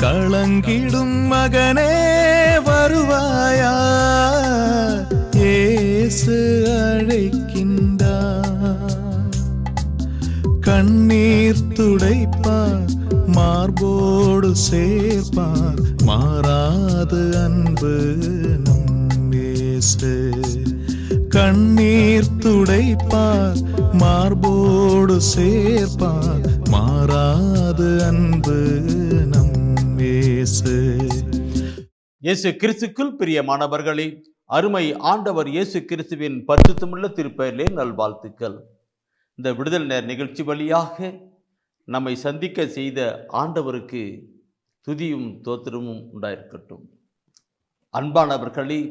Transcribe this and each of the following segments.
கலங்கிடும் மகனே வருவாயா, இயேசு அழைக்கின்றார். கண்ணீர் துடைப்பார், மார்போடு சேர்ப்பார், மாறாது அன்பு நம் இயேசு. கண்ணீர் துடைப்பார், மார்போடு சேர்ப்பார், மாறாது அன்பு நம் இயேசு. இயேசு கிறிஸ்துக்குள் பிரியமானவர்களே, அருமை ஆண்டவர் இயேசு கிறிஸ்துவின் பரிசுத்தமுள்ள திருப்பெயரிலே நல்வாழ்த்துக்கள். இந்த விடுதலை நேர நிகழ்ச்சி வழியாக நம்மை சந்திக்க செய்த ஆண்டவருக்கு துதியும் தோத்திரமும் உண்டாயிருக்கட்டும். அன்பானவர்களே,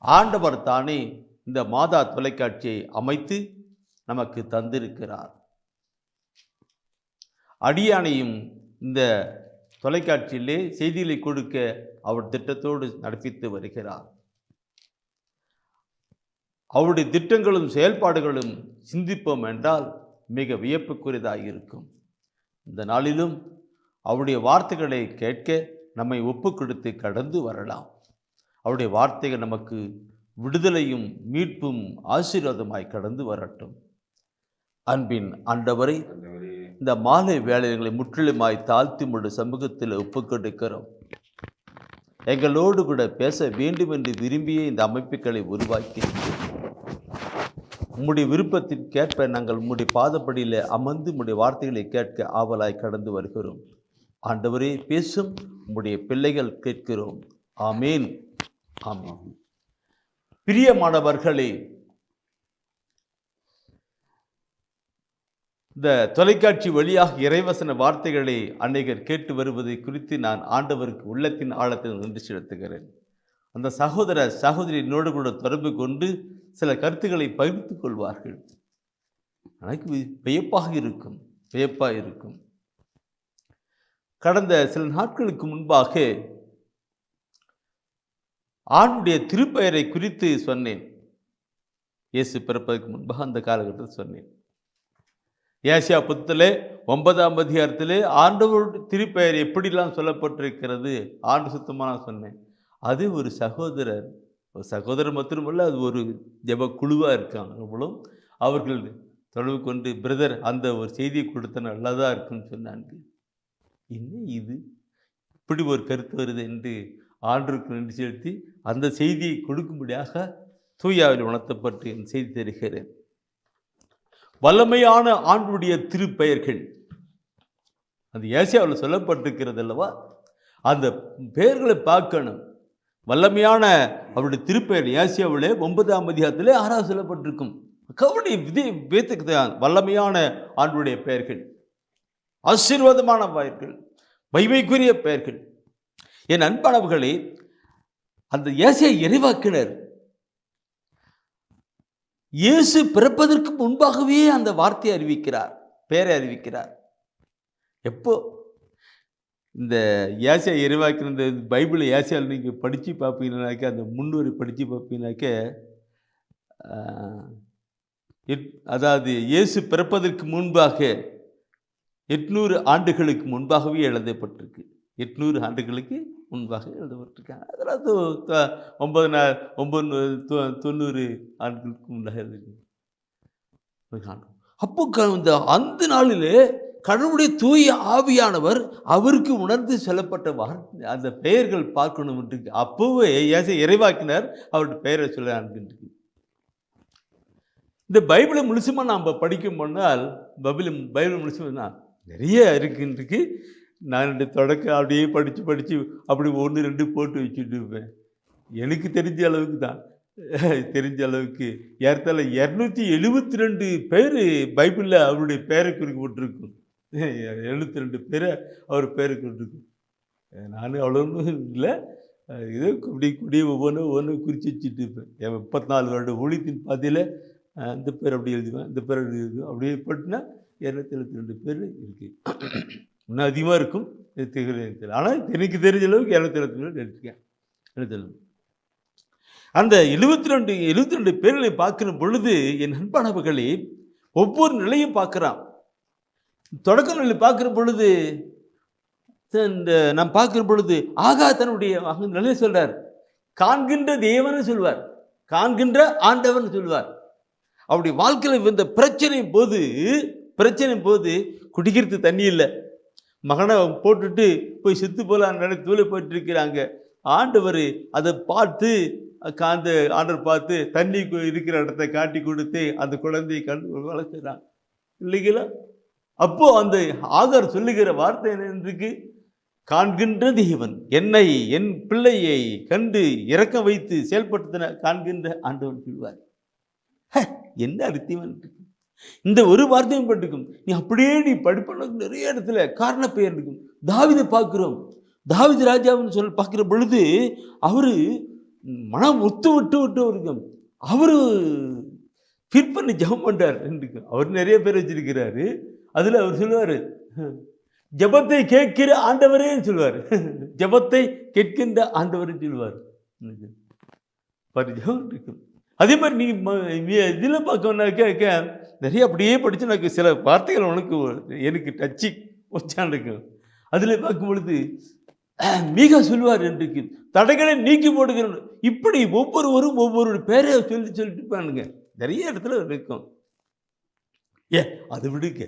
ஆண்டவர் தானே இந்த மாதா தொலைக்காட்சியை அமைத்து நமக்கு தந்திருக்கிறார். அடியானையும் இந்த தொலைக்காட்சியிலே செய்திகளை கொடுக்க அவர் திட்டத்தோடு நடப்பித்து வருகிறார். அவருடைய திட்டங்களும் செயல்பாடுகளும் சிந்திப்போம் என்றால் மிக வியப்புக்குரியதாக இருக்கும். இந்த நாளிலும் அவருடைய வார்த்தைகளை கேட்க நம்மை ஒப்பு கொடுத்து கடந்து வரலாம். அவருடைய வார்த்தைகள் நமக்கு விடுதலையும் மீட்பும் ஆசீர்வாதமாய் கடந்து வரட்டும். அன்பின் ஆண்டவரை, இந்த மாலை வேளைகளை முற்றிலுமாய் தாழ்த்தி முழு சமூகத்தில் ஒப்பு கொடுக்கிறோம். எங்களோடு கூட பேச வேண்டும் என்று விரும்பிய இந்த அமைப்புகளை உருவாக்கி உம்முடைய விருப்பத்திற்கேற்ப நாங்கள் உம்முடைய பாதப்படியில் அமர்ந்து உம்முடைய வார்த்தைகளை கேட்க ஆவலாய் கடந்து வருகிறோம். ஆண்டவரே பேசும், உம்முடைய பிள்ளைகள் கேட்கிறோம். ஆமேன், ஆமேன். பிரியமானவர்களே, இந்த தொலைக்காட்சி வழியாக இறைவசன வார்த்தைகளை அநேகர் கேட்டு வருவதை குறித்து நான் ஆண்டவருக்கு உள்ளத்தின் ஆழத்தில் நன்றி செலுத்துகிறேன். அந்த சகோதர சகோதரி என்னோடு கூட தொடர்பு கொண்டு சில கருத்துக்களை பகிர்ந்து கொள்வார்கள். எனக்கு வியப்பாக இருக்கும். கடந்த சில நாட்களுக்கு முன்பாக ஆண்டுடைய திருப்பெயரை குறித்து சொன்னேன். இயேசு பிறப்பதற்கு முன்பாக அந்த காலகட்டத்தில் சொன்னேன். ஏசியா புத்தகத்திலே 9ஆம் அதிகாரத்திலே ஆண்டவருடைய திருப்பெயர் எப்படிலாம் சொல்லப்பட்டிருக்கிறது ஆண்டு சுத்தமாக நான் சொன்னேன். அது ஒரு சகோதரர் மட்டுமல்ல, அது ஒரு ஜெப குழுவாக இருக்காங்க. அவ்வளோ அவர்கள் தொடர்பு கொண்டு, பிரதர் அந்த ஒரு செய்தியை கொடுத்த நல்லதாக இருக்குன்னு சொன்னாங்க. என்ன இது இப்படி ஒரு கருத்து வருது என்று ஆண்டவருக்கு நன்றி செலுத்தி அந்த செய்தியை கொடுக்கும்படியாக தூயாவில் உணர்த்தப்பட்டு என் செய்தி தருகிறேன். வல்லமையான ஆண்டுடைய திருப்பெயர்கள் அது ஏசியாவில் சொல்லப்பட்டிருக்கிறது அல்லவா? அந்த பெயர்களை பார்க்கணும். வல்லமையான அவருடைய திருப்பெயர் ஏசியாவிலே 9ஆம் அதிகாரத்திலே 6 சொல்லப்பட்டிருக்கும். கவனி விதத்துக்கு தான் வல்லமையான ஆண்டுடைய பெயர்கள், ஆசீர்வாதமான பெயர்கள், மகிமைக்குரிய பெயர்கள். என் அன்பானவர்களே, அந்த ஏசியா இறைவாக்கினர் இயேசு பிறப்பதற்கு முன்பாகவே அந்த வார்த்தையை அறிவிக்கிறார், பெயரை அறிவிக்கிறார். எப்போ இந்த ஏசியா இறைவாக்கினர், இந்த பைபிளை ஏசியாவில் நீங்கள் படித்து பார்ப்பீங்கன்னாக்க, அந்த முன்னூறு படித்து பார்ப்பீங்கன்னாக்க, அதாவது இயேசு பிறப்பதற்கு முன்பாக 800 ஆண்டுகளுக்கு முன்பாகவே எழுதப்பட்டிருக்கு. 800 ஆண்டுகளுக்கு முன்பாக எழுதப்பட்டிருக்காங்க. அதெல்லாம் 990 ஆண்டுகளுக்கு முன்பாக எழுதி. அப்போ அந்த நாளிலே கடவுளுடைய தூய ஆவியானவர் அவருக்கு உணர்ந்து சொல்லப்பட்ட வார்த்தை, அந்த பெயர்கள் பார்க்கணும் என்று அப்போவே இறைவாக்கினர் அவருடைய பெயரை சொல்ல அனுப்பிட்டு. இந்த பைபிளை முழுசுமா நாம் படிக்கும் போனால் பைபிள் முழுசுமா நிறைய இருக்குன்றிருக்கு. நான் தொடக்க அப்படியே படித்து அப்படி 1 2 போட்டு வச்சுட்டு இருப்பேன். எனக்கு தெரிஞ்ச அளவுக்கு ஏறத்தாழ 272 பேர் பைபிளில் அவருடைய பெயரை குறிக்கப்பட்டிருக்கும். 72 பேரை அவர் பெயரை குறிப்பிட்டிருக்கும். நான் அவ்வளோ இல்லை, இதோ இப்படி ஒவ்வொன்றும் குறித்து வச்சுட்டு இருப்பேன். 34 வருட ஊழியத்தின் பாதையில் இந்த பேர் அப்படி எழுதுவேன், இந்த பேர் அப்படி எழுதுவேன். அப்படியே போட்டுனா 272 பேர் இருக்குது. இன்னும் அதிகமாக இருக்கும், தெரியல. ஆனால் எனக்கு தெரிஞ்ச அளவுக்கு 272 பேர் எடுத்துக்கேன். அந்த 72 பேர்களை பார்க்கிற பொழுது என் அன்பானவர்களே, ஒவ்வொரு நிலையும் பார்க்குறான். தொடக்க நிலை பார்க்குற பொழுது நாம் பார்க்கிற பொழுது ஆகா தன்னுடைய நிலையை சொல்றார். காண்கின்ற தேவன்னு சொல்வார், காண்கின்ற ஆண்டவன் சொல்வார். அப்படி வாழ்க்கையில் இந்த பிரச்சனை போது குடிக்கிறது தண்ணி இல்லை, மகனை போட்டுட்டு போய் செத்து போலாம் தூளை போயிட்டு இருக்கிறாங்க. ஆண்டவர் அதை பார்த்து அந்த ஆண்டவர் பார்த்து தண்ணி இருக்கிற இடத்த காட்டி கொடுத்து அந்த குழந்தையை கண்டு வளர்க்குறான் இல்லைங்களா? அப்போ அந்த ஆகார் சொல்லுகிற வார்த்தை என்ன? காண்கின்ற தேவன் என்னை என் பிள்ளையை கண்டு இரக்கம் வைத்து செயல்படுத்தின காண்கின்ற ஆண்டவன் சொல்வார். என்ன அர்த்தம் இந்த ஒரு வார்த்தையும் பட்டுக்கும். நீ அப்படியே நீ படிப்ப நிறைய இடத்துல காரண பெயர் இருக்கும். தாவீதை பார்க்கிறோம். தாவீது ராஜாவுன்னு சொல்லி பார்க்கிற பொழுது அவரு மனம் ஒத்து விட்டு இருக்கும். அவரு ஃபீல் பண்ணி ஜெபம் பண்றார். அவர் நிறைய பேர் வச்சிருக்கிறாரு. அதுல அவர் சொல்லுவாரு, ஜெபத்தை கேட்கிற ஆண்டவரே சொல்லுவார், ஜெபத்தை கேட்கின்ற ஆண்டவரே சொல்லுவார். ஜெபம் இருக்கும். அதே மாதிரி நீ இதில் பார்க்க நிறைய அப்படியே படிச்சு எனக்கு சில வார்த்தைகள் எனக்கு டச்சு வச்சான் இருக்கும். அதில் பார்க்கும் பொழுது மிக சொல்வார் என்று தடைகளை நீக்கி போடுகிறோம். இப்படி ஒவ்வொருவரும் ஒவ்வொரு பேரை சொல்லிட்டு பாருங்க. நிறைய இடத்துல இருக்கும். அது விடுக்க,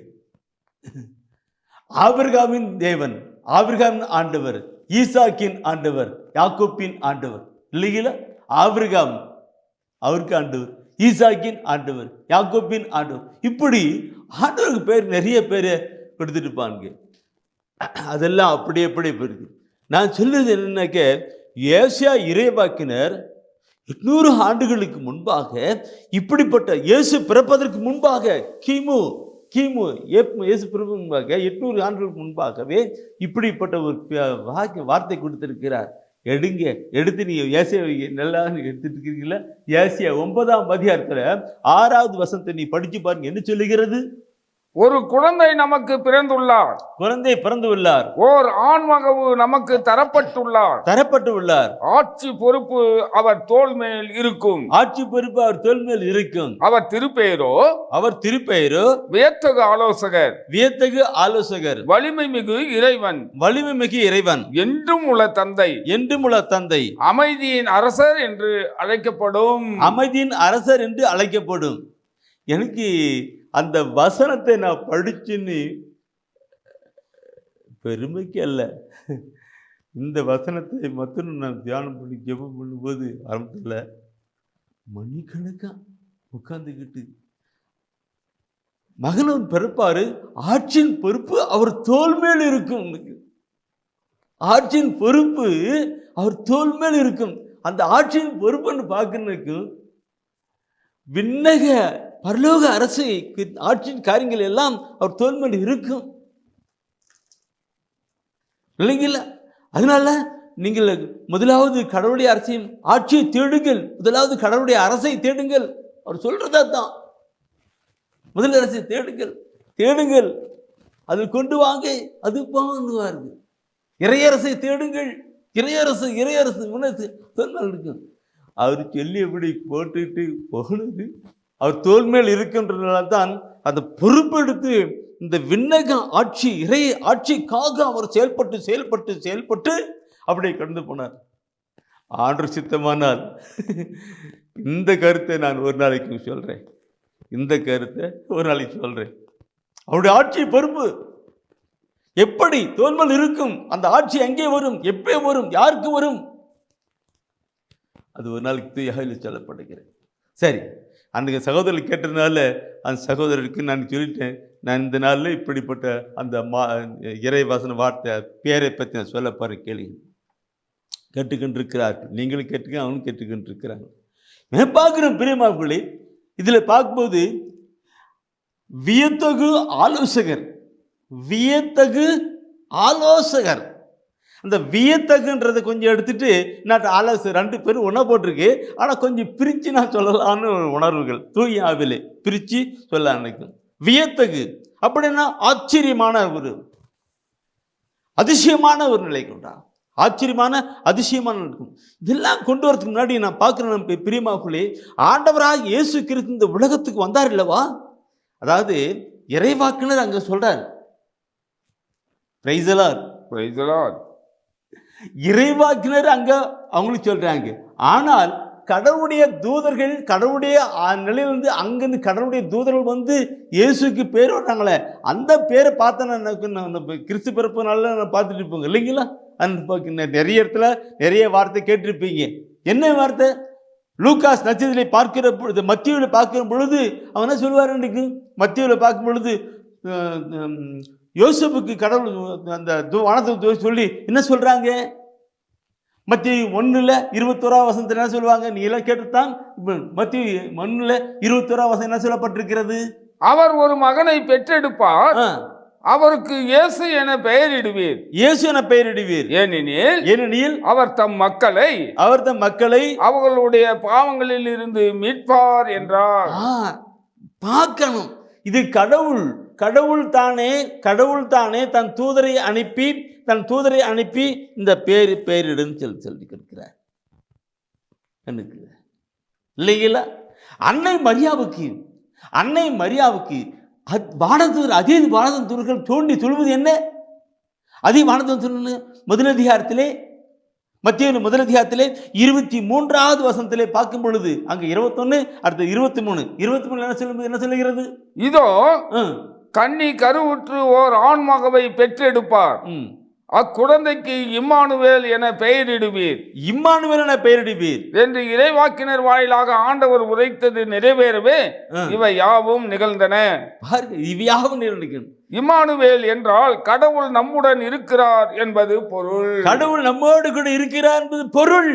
ஆபிரகாமின் தேவன், ஆபிரகாமின் ஆண்டவர், ஈசாக்கின் ஆண்டவர், யாக்கோப்பின் ஆண்டவர் இல்லைங்களா? ஆபிரகாம் அவருக்கு ஆண்டவர், ஈசாக்கின் ஆண்டவர், யாக்கோப்பின் ஆண்டவர், இப்படி ஆண்டவருக்கு பேர் நிறைய பேரை கொடுத்துட்டு இருப்பாங்க. அதெல்லாம் அப்படியே போயிருக்கு. நான் சொல்லுறது என்னன்னாக்க, ஏசியா இறைவாக்கினர் 800 ஆண்டுகளுக்கு முன்பாக இப்படிப்பட்ட இயேசு பிறப்பதற்கு முன்பாக கிமு இயேசு பிறப்பு முன்பாக 800 ஆண்டுகளுக்கு முன்பாகவே இப்படிப்பட்ட ஒரு வார்த்தை கொடுத்திருக்கிறார். எடுத்து நீங்க ஏசியாவை நல்லா எடுத்துட்டு இருக்கீங்களா? ஏசியா 9ஆம் அதிகாரத்துல 6வது வசனத்தை நீ படிச்சு பாருங்க. என்ன சொல்லுகிறது? ஒரு குழந்தை நமக்கு பிறந்துள்ளார், குழந்தை பிறந்துள்ளார், ஓர் ஆண்மகவு நமக்கு தரப்பட்டுள்ளார், ஆட்சி பொறுப்பு அவர் தோள் மேல் இருக்கும், ஆட்சி பொறுப்பு அவர் தோள் மேல் இருக்கும். அவர் திருப்பெயரோ வியத்தகு ஆலோசகர், வலிமை மிகு இறைவன், என்றும் உள்ள தந்தை, அமைதியின் அரசர் என்று அழைக்கப்படும். எனக்கு அந்த வசனத்தை நான் படிச்சுன்னு பெருமைக்கு அல்ல, இந்த வசனத்தை மட்டும் நான் தியானம் பண்ணி ஜெபம் பண்ணும்போது ஆரம்பத்தில் மணிக்கணக்கா உட்கார்ந்துக்கிட்டு, மகனும் பிறப்பாரு, ஆட்சியின் பொறுப்பு அவர் தோள் மேல் இருக்கும். ஆட்சியின் பொறுப்பு அவர் தோள் மேல் இருக்கும். அந்த ஆட்சியின் பொறுப்புன்னு பார்க்கறதுக்கு விண்ணக பரலோக அரசு ஆட்சியின் காரியங்கள் எல்லாம் அவர் தோள் மேல் இருக்கும் இல்லைங்களா? அதனால நீங்கள் முதலாவது கடவுளுடைய அரசையும் ஆட்சியை தேடுங்கள், முதலாவது கடவுளுடைய அரசை தேடுங்கள். அவர் சொல்றதா தான், முதல் அரசை தேடுங்கள், அதில் கொண்டு வாங்க, அது பண்ணுவார்கள். இறையரசை தேடுங்கள், இறையரசு தோல்மேல் இருக்கும். அவர் சொல்லி எப்படி போட்டுட்டு போனது அவர் தோல் மேல் இருக்கின்றனால தான் அந்த பொறுப்பெடுத்து இந்த விண்ணக ஆட்சி இறை ஆட்சிக்காக அவர் செயல்பட்டு அப்படியே கடந்து போனார். ஆண்டவர் சித்தமானால் இந்த கருத்தை நான் ஒரு நாளைக்கு சொல்றேன், அவருடைய ஆட்சி பொறுப்பு எப்படி தோல்மல் இருக்கும், அந்த ஆட்சி எங்கே வரும், எப்போ வரும், யாருக்கு வரும், அது ஒரு நாளைக்கு சொல்லப்படுகிறேன். சரி, அன்றைக்கு சகோதரர் கேட்டதுனால அந்த சகோதரருக்கு நான் சொல்லிட்டேன், நான் இந்த நாளில் இப்படிப்பட்ட அந்த இறைவாசன வார்த்தை பேரை பற்றி நான் சொல்ல பாரு கேள்வி கேட்டுக்கொண்டிருக்கிறார்கள். நீங்களும் கேட்டுக்க, அவனும் கேட்டுக்கொண்டிருக்கிறாங்க. நான் பார்க்குறேன் பிரியமானவர்களே, இதில் பார்க்கும்போது வியத்தகு ஆலோசகர், அந்த வியத்தகுன்றதை கொஞ்சம் எடுத்துட்டு நான் ஆலோசகர் 2 பேரும் ஒன்றா போட்டிருக்கு. ஆனால் கொஞ்சம் பிரித்து நான் சொல்லலான்னு உணர்வுகள் தூய ஆவிலே பிரித்து சொல்ல நினைக்கும். வியத்தகு அப்படின்னா ஆச்சரியமான ஒரு அதிசயமான ஒரு நிலை கொண்டா, அதிசயமான இருக்கும். இதெல்லாம் கொண்டு வரதுக்கு முன்னாடி நான் பார்க்குறேன் பிரியமாவுக்குள்ளே, ஆண்டவராக இயேசு கிறிஸ்து இந்த உலகத்துக்கு வந்தார் இல்லவா? அதாவது இறைவாக்குனர் அங்கே சொல்றார், praise the Lord, Praise the Lord. இறைவாக்கினர் அங்க அவங்களுக்கு சொல்றாங்க. ஆனால் கடவுளுடைய தூதர்கள் கடவுளுடைய நிலையிலிருந்து அங்கிருந்து கடவுளுடைய தூதர்கள் வந்து இயேசுக்கு பேர் வர்றாங்களே, அந்த பேரை பார்த்தா கிறிஸ்து பிறப்பு நாளில் நான் பார்த்துட்டு இருப்போங்க இல்லைங்களா? அந்த நிறைய இடத்துல நிறைய வார்த்தை கேட்டிருப்பீங்க. என்ன வார்த்தை? லூகாஸ் நட்சத்திரத்தை பார்க்கிற பொழுது, மத்தியில் பார்க்கிற பொழுது அவன் என்ன சொல்லுவார்? இன்னைக்கு மத்தியில் பார்க்கும் பொழுது யோசேப்புக்கு கடவுள் அந்த வானத்தை சொல்லி என்ன சொல்றாங்க? மத்திய 1:21 என்ன சொல்லுவாங்க? நீ எல்லாம் கேட்டுத்தான். மத்திய 1:21 என்ன சொல்லப்பட்டிருக்கிறது? அவர் ஒரு மகனை பெற்றெடுப்பார், அவருக்கு இயேசு என பெயரிடுவீர். இயேசு என பெயரிடுவீர். ஏனெனில் அவர் தம் மக்களை அவர்களுடைய பாவங்களில் இருந்து மீட்பார் என்றார். பார்க்கணும், இது கடவுள் தானே தன் தூதரை அனுப்பி இந்த பெயரிடுன்னு சொல்லி கொடுக்கிறார். இல்லைங்களா? அன்னை மரியாவுக்கு வானதூதர்கள் தோண்டி சொல்வது என்ன? முதலதிகாரத்திலே மத்திய முதலதிகாரத்திலே 23வது வசனத்திலே பார்க்கும் பொழுது அங்க 21 அடுத்து 23 என்ன சொல்லுகிறது? இதோ கன்னி கருவுற்று ஓர் ஆண்மகவை பெற்றெடுப்பார், அக்குழந்தைக்கு இம்மானுவேல் என பெயரிடுவீர் என்று இறைவாக்கினர் வாயிலாக ஆண்டவர் உரைத்தது நிறைவேறவே இவை யாவும் நிகழ்ந்தன. இம்மானுவேல் என்றால் கடவுள் நம்முடன் இருக்கிறார் என்பது பொருள். கடவுள் நம்மோடு கூட இருக்கிறார் என்பது பொருள்.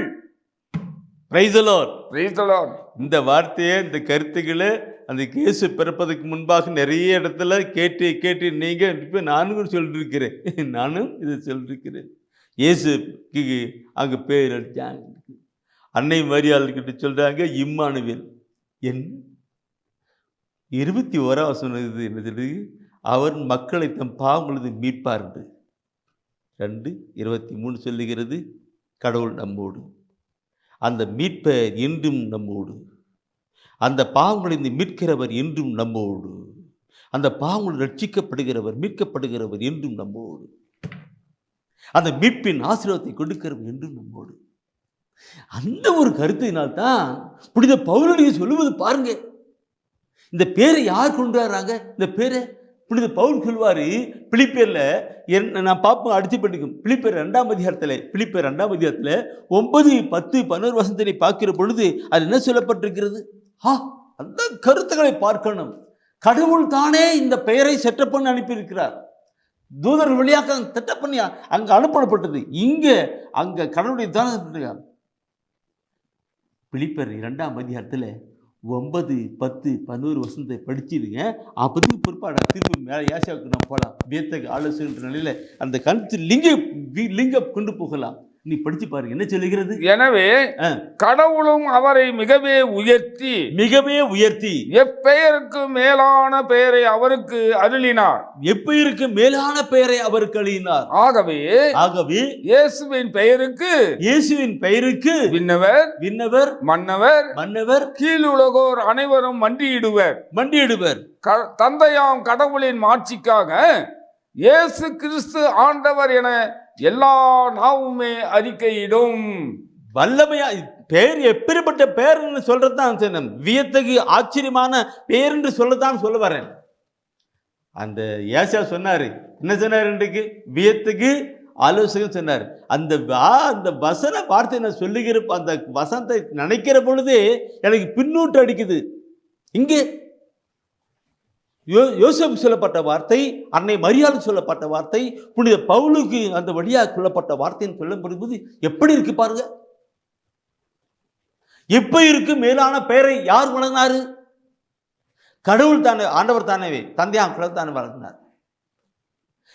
Praise the Lord. Praise the Lord. இந்த வார்த்தையை, இந்த கருத்துக்களை அந்த இயேசு பிறப்பதற்கு முன்பாக நிறைய இடத்துல கேட்டு நீங்க இப்போ நானும் சொல்லிருக்கிறேன். இயேசுக்கு அங்கே பேர் அடித்தாங்க. அன்னை மரியாள் கிட்ட சொல்றாங்க இம்மானுவேல். என்ன 21 சொன்னது என்ன சொல்லுது? அவர் மக்களை தம் பாவங்களது மீட்பார். 2:23 சொல்லுகிறது கடவுள் நம்மோடு, அந்த மீட்பர் என்றும் நம்மோடு, அந்த பாவங்களிலிருந்து மீட்கிறவர் என்றும் நம்மோடு, அந்த பாவங்கள் ரட்சிக்கப்படுகிறவர் மீட்கப்படுகிறவர் என்றும் நம்மோடு, அந்த மீட்பின் ஆசீர்வாதத்தை கொடுக்கிறவர் என்றும் நம்மோடு. அந்த ஒரு கருத்தினால்தான் புனித பவுலடியை சொல்லுவது பாருங்க. இந்த பேரை யார் கொண்டு வர்றாங்க? இந்த பேரை புனித பவுல் சொல்வாரு. பிலிப்பியர்ல நான் பார்ப்போம், அடித்து பண்ணிக்கும். பிலிப்பியர் 2ஆம் அதிகாரத்தில் 9, 10, 11 வசனத்தை பார்க்கிற பொழுது அது என்ன சொல்லப்பட்டிருக்கிறது? அந்த கருத்துக்களை பார்க்கணும். கடவுள் தானே இந்த பெயரை செட்டப் பண்ணி அனுப்பியிருக்கிறார். தூதர்கள் வழியாக செட்டப் பண்ணி அங்க அனுப்பப்பட்டது. அங்க கடவுளுடைய தானே. பிலிப்பியர் 2ஆம் அதிகாரத்தில் 9, 10, 11 வசனத்தை படிச்சிருங்க. அப்போதுக்கு பிற்பாடு திருப்பி மேலே ஏசாவுக்கு நம்ம போகலாம். வியத்தகு ஆலோசனை நிலையில அந்த கருத்து லிங்க கொண்டு போகலாம். நீ படிச்சு பாருங்க என்ன சொல்லுகிறது. எனவே கடவுளும் அவரை மிகவே உயர்த்தி எப்பெயருக்கு மேலான பெயரை அவருக்கு அருளினார். எப்பெயருக்கு மேலான பெயரை அவருக்கு அருளினார். ஆகவே இயேசுவின் பெயருக்கு விண்ணவர் மன்னவர் கீழுலகோர் அனைவரும் மண்டியிடுவர். தந்தையாம் கடவுளின் மாட்சிக்காக இயேசு கிறிஸ்து ஆண்டவர் என எல்லா நாவுமே அறிக்கையிடும். வல்லமையா பெயர் எப்பேற்பட்ட பெயர் சொல்றதுதான் வியத்தகு ஆச்சரியமான பெயர் என்று சொல்லத்தான் சொல்ல வரேன். அந்த ஏசா சொன்னாரு, என்ன சொன்னார்? இன்றைக்கு வியத்தகு ஆலோசகன் சொன்னார். அந்த வசன வார்த்தை நான் சொல்லுகிற அந்த வசனத்தை நினைக்கிற பொழுதே எனக்கு பின்னூட்டு அடிக்குது. இங்கே யோசேப்பு சொல்லப்பட்ட வார்த்தை, அன்னை மரியாளுக்கு சொல்லப்பட்ட வார்த்தை, புனித பவுலுக்கு அந்த வழியாக சொல்லப்பட்ட வார்த்தைன்னு சொல்லப்படும்போது எப்படி இருக்கு பாருங்க. எப்ப இருக்கு மேலான பெயரை யார் வழங்கினாரு? கடவுள் தானே, ஆண்டவர் தானே, தந்தையாம் கடவுள் தானே வழங்கினார்.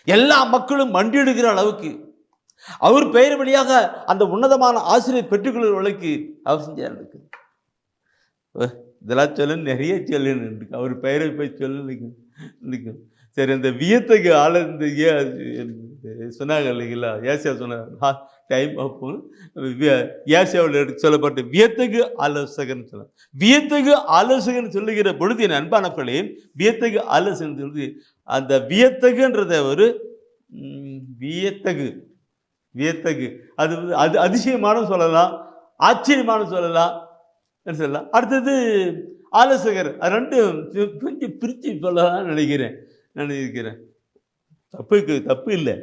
எல்லா மக்களும் மண்டியிடுகிற அளவுக்கு அவர் பெயர் வழியாக அந்த உன்னதமான ஆசிரியர் பெற்றுக்கொள்கிற அளவுக்கு அவர் செஞ்சார். இதெல்லாம் சொல்ல நிறைய சொல்லு, அவர் பெயரை போய் சொல்லிக்கும். சரி, அந்த வியத்தகு ஆள சொன்னாங்க இல்லைங்களா? ஏசியா சொன்னாங்க டைம் அப்போ ஏசியாவில் சொல்லப்பட்ட வியத்தகு ஆலோசகன் சொல்ல. வியத்தகு ஆலோசகன் சொல்லுகிற பொழுது என் அன்பானவர்களே, வியத்தகு ஆலோசகன் சொல்லுது. அந்த வியத்தகுன்றத ஒரு வியத்தகு வியத்தகு. அது அது அதிசயமான சொல்லலாம், ஆச்சரியமான சொல்லலாம் சொல்லலாம். அடுத்தது ஆலோசகர். அது ரெண்டும் கொஞ்சம் பிரித்து சொல்லலாம் நினைக்கிறேன். தப்பு இல்லை.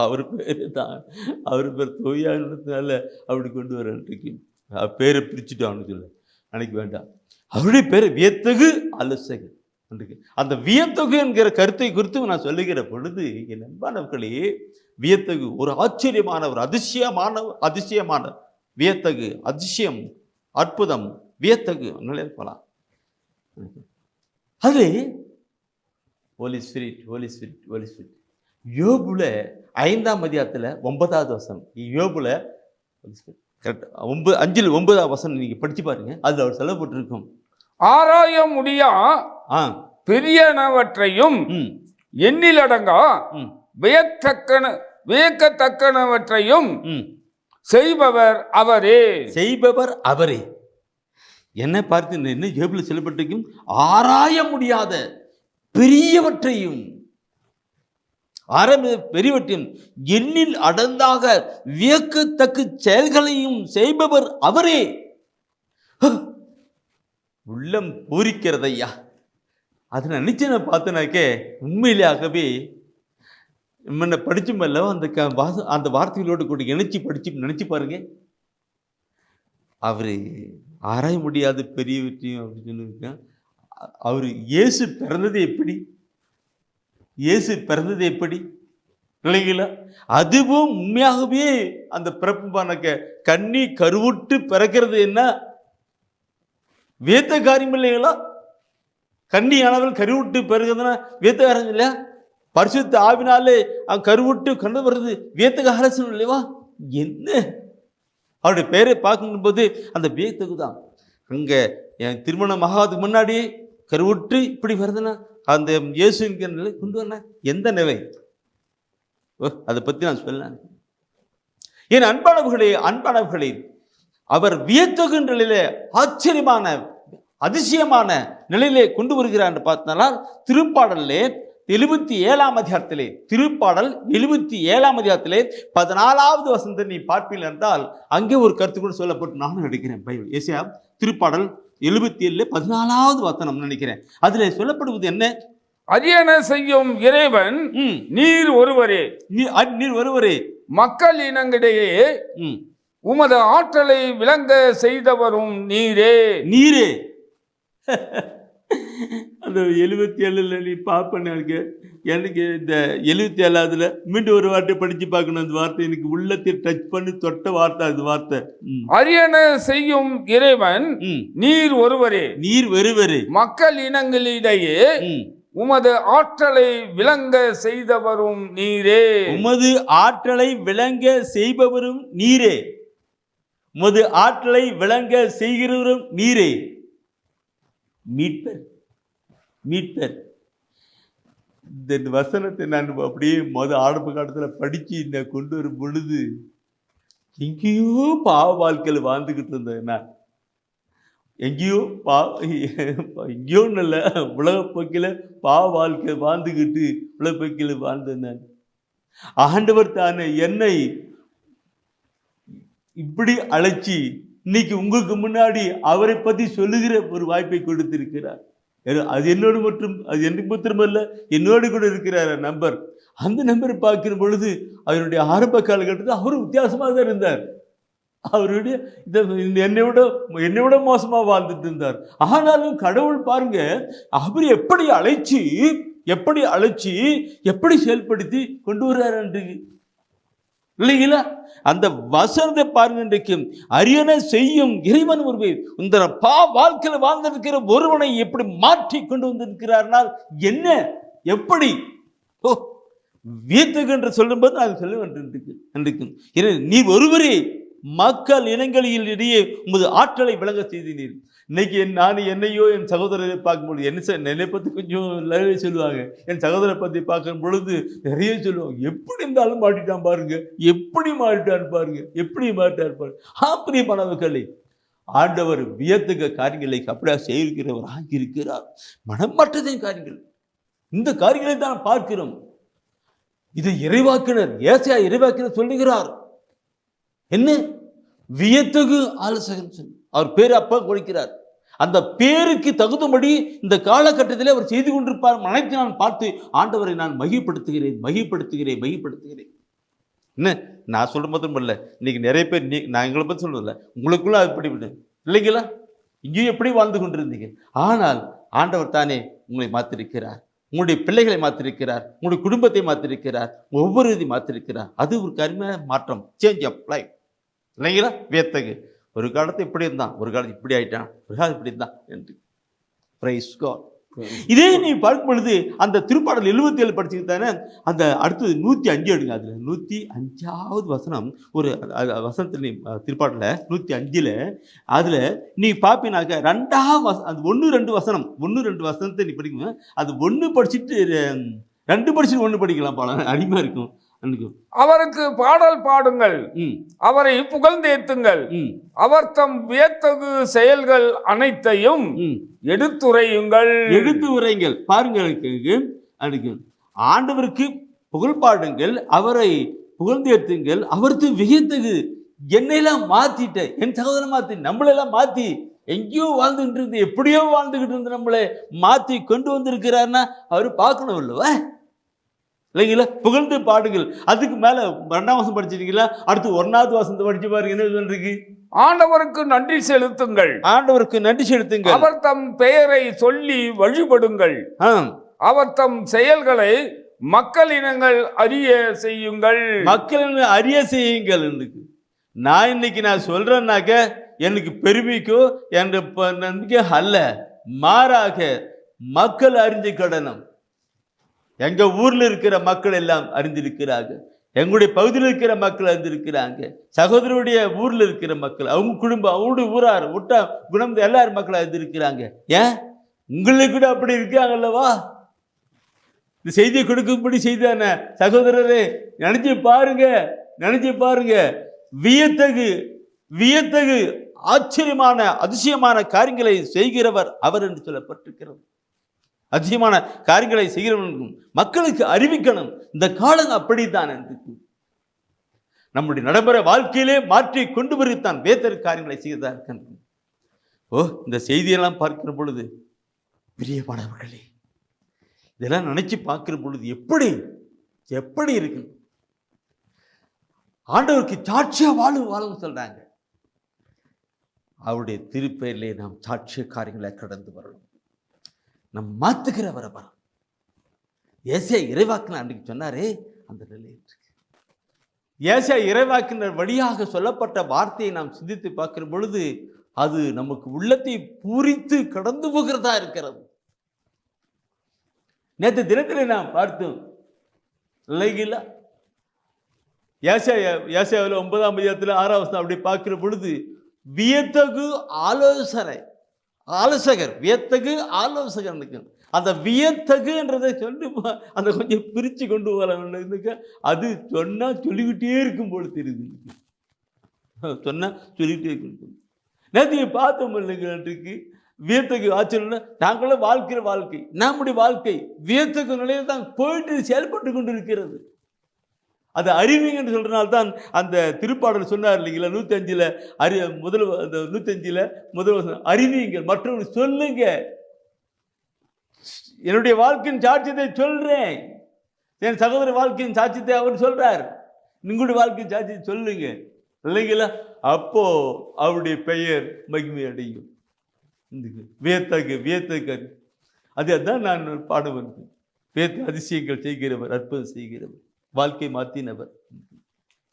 அவர் பேர் தான், அவர் பேர் தொய்யானதுனால அப்படி கொண்டு வரன்றைக்கு பேரை பிரிச்சுட்டான்னு சொல்ல நினைக்க வேண்டாம். அவருடைய பேர் வியத்தகு ஆலோசகர். அந்த வியத்தகு என்கிற கருத்தை குறித்து நான் சொல்லுகிற பொழுது என் அன்பானவர்களே, வியத்தகு ஒரு ஆச்சரியமான, ஒரு அதிசயமான வியத்தகு, அதிசயம், அற்புதம், வியத்தகு போலாம். அது ஹோலி ஸ்பிரிட் யோபுல 5ஆம் அதிகாரத்தில் 9வது வசனம். யோபுல கரெக்ட் 5-9வது வசனம் நீங்க படிச்சு பாருங்க. அதுல அவர் சொல்லப்பட்டிருக்கும், ஆராய முடியா பெரியனவற்றையும் எண்ணிலடங்கா வியக்கத்தக்கனவற்றையும் செய்பவர் அவரே. என்ன பார்த்து என்ன யோபுல சொல்லப்பட்டிருக்கும்? ஆராய முடியாத பெரியவற்றையும் பெரியவற்றையும் எண்ணில் அடங்காத வியக்கத்தக்க செயல்களையும் செய்பவர் அவரே. உள்ளம் பூரிக்கிறதையா. அதை நினைச்சு நான் பார்த்தனாக்கே உண்மையிலேயாகவே முன்ன படிச்சுமல்ல அந்த வார்த்தைகளோடு கூட இணைச்சி நினைச்சு பாருங்க. அவரு ஆராய முடியாத பெரியவற்றையும் அப்படின்னு சொல்லியிருக்க. அவரு இயேசு பிறந்தது எப்படி இல்லைங்களா? அதுவும் உண்மையாகவே அந்த பிறப்பு கண்ணி கருவுட்டு பிறக்கிறது என்ன வியத்த காரியம் இல்லைங்களா? கன்னியானவள் கருவுட்டு பிறகுதுன்னா வியத்த காரியம் இல்லையா? பரிசுத்த ஆவினாலே கருவுட்டு கொண்டு வர்றது வியத்த காரியம் இல்லையா? என்ன அவருடைய பேரை பார்க்கும்போது அந்த வியத்தகு தான். அங்க என் திருமணம் ஆகாதுக்கு முன்னாடி கருவுட்டு இப்படி வருதுன்னா அந்த இயேசு என்கிற நிலை கொண்டு வரல. எந்த நிலை? அதை பத்தி நான் சொல்ல. என் அன்பானவர்களே, அவர் வியத்தகு நிலையிலே ஆச்சரியமான அதிசயமான நிலையிலே கொண்டு வருகிறார் என்று பார்த்தனால் திருப்பாடலே 77ஆம் அதிகாரத்திலே 14வது வசனத்தை நீ பார்ப்பீர்கள் என்றால் அங்கே ஒரு கருத்து கூட சொல்லப்பட்டு நானும் நினைக்கிறேன். பைபிள் ஏசாயா திருப்பாடல் 77-14வது வசனம் நினைக்கிறேன். அதுல சொல்லப்படுவது என்ன? அரியணை செய்யும் இறைவன் நீர் ஒருவரே, மக்கள் இனங்களிடையே உமது ஆற்றலை விளங்க செய்தவரும் நீரே. அந்த 77ல நீ பாப்பேன்னு எனக்கு இந்த 77ஆவதுல மீண்டும் ஒரு வார்த்தை படிச்சு பார்க்கணும். அந்த வார்த்தை எனக்கு உள்ளத்தில் டச் பண்ணி தொட்ட வார்த்தை. அது வார்த்தை அரியணை செய்யும் இறைவன் நீர் ஒருவரே, மக்கள் இனங்களிடையே உமது ஆற்றலை விளங்க செய்தவரும் நீரே. உமது ஆற்றலை விளங்க செய்பவரும் நீரே. உமது ஆற்றலை விளங்க செய்கிறவரும் நீரே. மீட்பர். இந்த வசனத்தை நான் அப்படியே ஆரம்ப காலத்துல படிச்சு கொண்டு வரும் பொழுது எங்கேயோ பாவ வாழ்க்கையில் வாழ்ந்துகிட்டு இருந்தேன் நான். எங்கேயோ நல்ல உலகப்போக்கில பாவ வாழ்க்கை வாழ்ந்துகிட்டு உலகப்போக்கில வாழ்ந்தேன் நான். ஆண்டவர் தானே என்னை இப்படி அழைச்சி இன்னைக்கு உங்களுக்கு முன்னாடி அவரை பத்தி சொல்லுகிற ஒரு வாய்ப்பை கொடுத்திருக்கிறார். அது என்னோடு அது எனக்கு மாத்திரமல்ல, என்னோடு கூட இருக்கிறார் நம்பர். அந்த நம்பரை பார்க்கிற பொழுது அவருடைய ஆரம்ப காலகட்டத்தில் அவரும் வித்தியாசமாக தான் இருந்தார். அவருடைய என்னை விட மோசமா வாழ்ந்துட்டு இருந்தார். ஆனாலும் கடவுள் பாருங்க, அவர் எப்படி அழைச்சி எப்படி செயல்படுத்தி கொண்டு வர்றாரு இல்லைங்களா? அந்த வசனத்தை பாருங்க. இன்றைக்கு அரியணை செய்யும் இறைவன் ஒருவர் இந்த வாழ்க்கையில வாழ்ந்திருக்கிற ஒருவனை எப்படி மாற்றி கொண்டு வந்திருக்கிறார்னால் என்ன எப்படி வியத்தகு என்று சொல்லும்போது நான் சொல்ல வேண்டியிருக்கும். நீ ஒருவரே மக்கள் இனங்களிடையே உமது ஆற்றலை விளங்க செய்தீர். இன்னைக்கு நான் என்னையோ என் சகோதரரை பார்க்கும்பொழுது என்னை பற்றி கொஞ்சம் நிறைய சொல்லுவாங்க. என் சகோதரரை பற்றி பார்க்கும் பொழுது நிறைய சொல்லுவாங்க. எப்படி இருந்தாலும் மாட்டிட்டான் பாருங்க, எப்படி மாட்டார் பாருங்க. பிரியமானவர்களே, ஆண்டவர் வியத்தகு காரியங்களை அப்படியா செய்கிறவர் ஆகியிருக்கிறார். மனமாற்றத்தின் காரியங்கள், இந்த காரியங்களை தான் பார்க்கிறோம். இதை இறைவாக்கினர் ஏசாயா இறைவாக்கினர் சொல்லுகிறார். என்ன? வியத்தகு ஆலோசகன் சொல்லி அவர் பேர் அப்ப கொடுக்கிறார். அந்த பேருக்கு தகுந்தபடி இந்த காலகட்டத்திலே அவர் செய்து கொண்டிருப்பார். அனைத்து நான் பார்த்து ஆண்டவரை நான் மகிப்படுத்துகிறேன். என்ன நான் சொல்ற மட்டும் இல்லை, இன்னைக்கு நிறைய பேர் நான் எங்களை பற்றி சொல்றதில்ல, உங்களுக்குள்ள அப்படி இல்லைங்களா? இங்கேயும் எப்படி வாழ்ந்து கொண்டிருந்தீங்க. ஆனால் ஆண்டவர் தானே உங்களை மாற்றிருக்கிறார், உங்களுடைய பிள்ளைகளை மாற்றிருக்கிறார், உங்களுடைய குடும்பத்தை மாற்றிருக்கிறார், ஒவ்வொரு இதை மாற்றிருக்கிறார். அது ஒரு கருமையான மாற்றம், சேஞ்ச் ஆஃப் லைஃப் இல்லைங்களா? வியத்தகு. ஒரு காலத்தை இப்படி இருந்தான், ஒரு காலத்து இப்படி ஆயிட்டான், ஒரு காலம் இப்படி இருந்தான் என்று. Praise God. இதே நீ பார்க்கும் பொழுது அந்த திருப்பாடல் 77 படிச்சுக்கிட்டானே, அந்த அடுத்தது 105 எடுங்க. அதுல 105வது வசனம் ஒரு வசனத்தில் நீ திருப்பாடல 105ல் அதுல நீ பார்ப்பினாக்க 1-2 வசனம் 1-2 வசனத்தை நீ படிக்கணும். அது 1 படிச்சுட்டு 2 படிச்சுட்டு 1 படிக்கலாம், பாட அடிமையா இருக்கும். அவருக்கு பாடல் பாடுங்கள், அவரை புகழ்ந்தேத்துங்கள், அவர் தம் வியத்தகு செயல்கள் அனைத்தையும் எடுத்துரையுங்கள். பாருங்கள், ஆண்டவருக்கு புகழ் பாடுங்கள், அவரை புகழ்ந்தேத்துங்கள், அவருக்கு வியத்தகு. என்னையெல்லாம் மாத்திட்ட, என் சகோதரன் மாத்தி, நம்மளெல்லாம் மாத்தி எங்கேயோ வாழ்ந்துகிட்டு இருந்து எப்படியோ வாழ்ந்துகிட்டு இருந்து நம்மளை மாத்தி கொண்டு வந்திருக்கிறாருன்னா அவரு பார்க்கணும் இல்லவா? இல்லைங்களா? புகழ்ந்து பாடுங்கள். அதுக்கு மேல 2ஆம் வசனம் படிச்சிருக்கீங்களா? அடுத்து 1வது வசனத்தை படிச்சு பாருங்க, என்ன சொல்றீங்க? ஆண்டவருக்கு நன்றி செலுத்துங்கள், அவர் தம் பெயரை சொல்லி வழிபடுங்கள், அவர் தம் செயல்களை மக்களினங்கள் அறிய செய்யுங்கள். நான் இன்னைக்கு நான் சொல்றேன்னாக்க எனக்கு பெருமைக்கோ என்ற நம்பிக்கை அல்ல, மாறாக மக்கள் அறிஞ்சு கடனும். எங்க ஊர்ல இருக்கிற மக்கள் எல்லாம் அறிந்திருக்கிறாங்க, எங்களுடைய பகுதியில் இருக்கிற மக்கள் அறிந்திருக்கிறாங்க, சகோதரருடைய ஊர்ல இருக்கிற மக்கள், அவங்க குடும்பம், அவங்களுடைய ஊரார் விட்டா குணம் எல்லாரும் மக்கள் அறிந்திருக்கிறாங்க. ஏன் உங்களுக்கு கூட அப்படி இருக்காங்கல்லவா? இந்த செய்தியை கொடுக்கும்படி செய்தான சகோதரரே, நினைச்சு பாருங்க. வியத்தகு ஆச்சரியமான அதிசயமான காரியங்களை செய்கிறவர் அவர் என்று சொல்லப்பட்டிருக்கிறது. அதிகமான காரியங்களை செய்கிறவர்களுக்கும் மக்களுக்கு அறிவிக்கணும். இந்த காலம் அப்படித்தான். நம்முடைய நடைமுறை வாழ்க்கையிலே மாற்றி கொண்டு வருத்தான் வேத்தர் காரியங்களை செய்தா இருக்கின்றன. இந்த செய்தியெல்லாம் பார்க்கிற பொழுது பிரியமானவர்களே, இதெல்லாம் நினைச்சு பார்க்கிற பொழுது எப்படி இருக்கு? ஆண்டவருக்கு சாட்சியா வாழும் சொல்றாங்க. அவருடைய திருப்பெயரிலே நாம் சாட்சிய காரியங்களை கடந்து வரணும். நம் மாத்துகிறவர வரம். ஏசாயா இறைவாக்கினர் அன்றைக்கு சொன்னாரே, அந்த நிலை இருக்கு. ஏசாயா இறைவாக்கினர் வழியாக சொல்லப்பட்ட வார்த்தையை நாம் சிந்தித்து பார்க்கிற பொழுது அது நமக்கு உள்ளத்தை பூரித்து கடந்து போகிறதா இருக்கிறது. நேற்று தினத்தில் நாம் பார்த்தோம் இல்லைங்களா? ஏசாயாவில் 9ஆம் அதிகாரத்தில் 6ஆம் வசனம் அப்படி பார்க்கிற பொழுது வியத்தகு ஆலோசகர், வியத்தகு ஆலோசகர். அந்த வியத்தகுன்றதை சொல்லி அந்த கொஞ்சம் பிரித்து கொண்டு வரணுக்க, அது சொன்னா சொல்லிக்கிட்டே இருக்கும் போல தெரியுது. சொன்னா சொல்லிக்கிட்டே இருக்கும். நேற்று பார்த்தோம் இல்லைங்களுக்கு வியத்தகு ஆச்சரியம். நாங்களும் வாழ்க்கை நம்முடைய வாழ்க்கை வியத்தகு நிலையில் தான் போயிட்டு செயல்பட்டு கொண்டு இருக்கிறது. அது அறிவிங்கன்னு சொல்றதுனால்தான் அந்த திருப்பாடல் சொன்னார் இல்லைங்களா? 105ல் முதல் அறிவிங்கள், மற்றவர்கள் சொல்லுங்க, என்னுடைய வாழ்க்கையின் சாட்சியத்தை சொல்றேன், என் சகோதர வாழ்க்கையின் சாட்சியத்தை அவர் சொல்றார், உங்களுடைய வாழ்க்கையின் சாட்சியத்தை சொல்லுங்க இல்லைங்களா? அப்போ அவருடைய பெயர் மகிமை அடையும். வியத்தகு அதுதான் நான் பாடுவேன். அதிசயங்கள் செய்கிறவர், அற்புதம் செய்கிறவர், வாழ்க்கை மாற்றினவர்.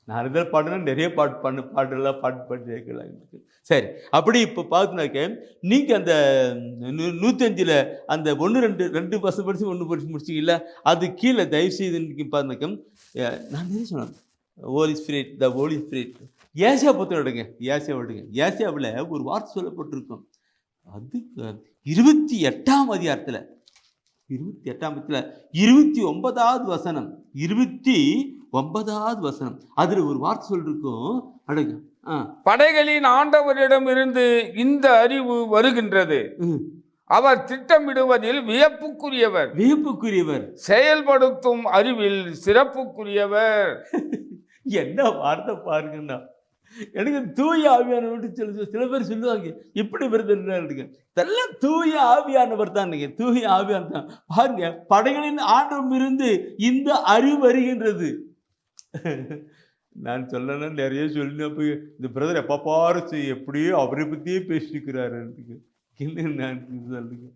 நான் இதில் பாடுனா நிறைய பாட்டெல்லாம் பாட்டு கேட்கலாம். சரி, அப்படி இப்போ பார்த்துனாக்க நீங்கள் அந்த 105ல் அந்த 2 வருஷம் படிச்சு 1 படிச்சு முடிச்சிங்கல்ல, அது கீழே தயவுசெய்து இன்னைக்கு பார்த்துனாக்க நான் நிறைய சொன்னேன். ஹோலி ஸ்பிரிட், த ஹோலி ஸ்பிரிட். ஏசியா புத்தகம் எடுங்க, ஏசியாவில் ஒரு வார்த்தை சொல்லப்பட்டிருக்கும். அது 28ஆம் அதிகாரத்தில் 29வது வசனம், 29வது வசனம், அதுல ஒரு வார்த்தை சொல்லிருக்கும். அடங்க, படைகளின் ஆண்டவரிடம் இருந்து இந்த அறிவு வருகின்றது, அவர் திட்டமிடுவதில் வியப்புக்குரியவர், வியப்புக்குரியவர், செயல்படுத்தும் அறிவில் சிறப்புக்குரியவர். என்ன வார்த்தை பாருங்கண்ணா. எனக்கு தூய ஆவியானவர் சொல்லு. சில பேர் சொல்லுவாங்க இப்படி வருது, இதெல்லாம் தூய ஆவியானவர் தான். நீங்க தூய ஆவியானவர் தான். பாருங்க, படைகளின் ஆண்டவம் இருந்து இந்த அறிவு வருகின்றது. நான் சொல்லணும் நிறைய சொல்லி போய் இந்த பிரதர் எப்ப பாரு எப்படியோ அவரை பத்தியே பேசிக்கிறாரு. நான் சொல்லுங்க,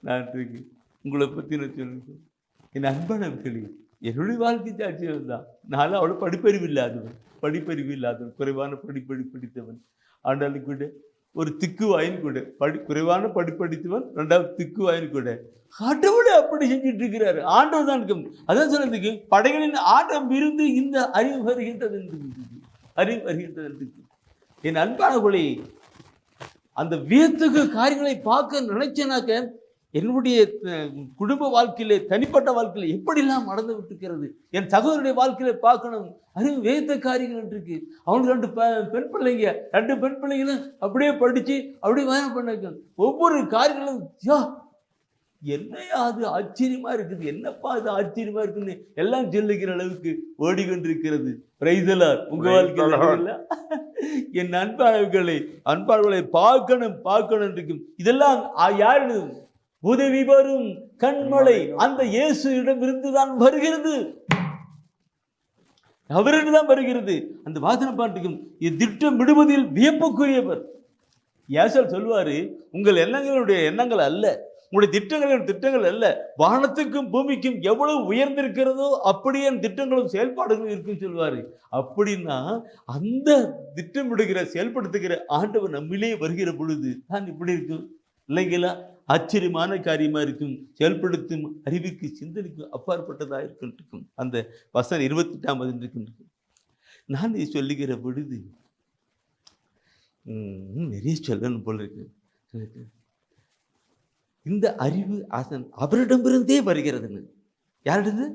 நான் உங்களை பத்தி நான் சொல்லுங்க. என் அன்பான கேள்வி, என்னுடைய வாழ்க்கை சாட்சியம் தான். நான் அவ்வளோ படிப்பறிவு இல்லாதவன், குறைவான படித்தவன். ஆண்டாலும் கூட ஒரு திக்குவாயின் கூட, குறைவான படித்தவன், ரெண்டாவது திக்குவாயின் கூட. ஆண்டவனே அப்படி செஞ்சுட்டு இருக்கிறாரு. ஆண்டவர் தான் இருக்கும். அதான் சொன்னதுக்கு படைகளின் ஆட்டம் இருந்து இந்த அறிவு வருகின்றது, அறிவு வருகின்றது. என் அன்பானவர்களே, அந்த வியத்துக்கு காரியங்களை பார்க்க நினைச்சேனாக்க என்னுடைய குடும்ப வாழ்க்கையிலே, தனிப்பட்ட வாழ்க்கையில எப்படிலாம் நடந்து விட்டுருக்கிறது. என் சகோதரனுடைய வாழ்க்கையில பார்க்கணும். அறிவு வேத்த காரியங்கள் இருக்கு. அவனுக்கு 2 பெண் பிள்ளைங்க, 2 பெண் பிள்ளைங்களும் அப்படியே படிச்சு அப்படியே வாயம் பண்ண ஒவ்வொரு காரியங்களும் என்னையா அது ஆச்சரியமா இருக்குது, என்னப்பா அது ஆச்சரியமா இருக்குன்னு எல்லாம் சொல்லுகிற அளவுக்கு ஓடிக்கொண்டிருக்கிறது. பிரைசலார் உங்க வாழ்க்கையில என் அன்பாளர்களை பார்க்கணும் இருக்கும். இதெல்லாம் யாரு? உதவி வரும் கண்மலை அந்த இயேசுவிடம் இருந்துதான் வருகிறது, அவரிடம் வருகிறது. அந்த வாசனை பாட்டுக்கும் இது திட்டம் விடுவதில் வியப்புக்குரியவர். ஏசால் சொல்வாரு, உங்கள் எண்ணங்களுடைய எண்ணங்கள் அல்ல, உங்களுடைய திட்டங்கள் அல்ல, வானத்துக்கும் பூமிக்கும் எவ்வளவு உயர்ந்திருக்கிறதோ அப்படியே திட்டங்களும் செயல்பாடுகளும் இருக்குன்னு சொல்வாரு. அப்படின்னா அந்த திட்டமிடுகிற செயல்படுத்துகிற ஆண்டவர் நம்மிலே வருகிற பொழுது தான் இப்படி இருக்கும் இல்லைங்களா? ஆச்சரியமான காரியமா இருக்கும். செயல்படுத்தும் அறிவுக்கு சிந்தனைக்கு அப்பாற்பட்டதாக இருக்கும். அந்த வசனம் 28ஆம் இருக்கின்றது. நான் சொல்லுகிற பொழுது நிறைய சொல்லணும் போல இருக்கு. இந்த அறிவு அவரிடமிருந்தே வருகிறதுன்னு. யாரிடது?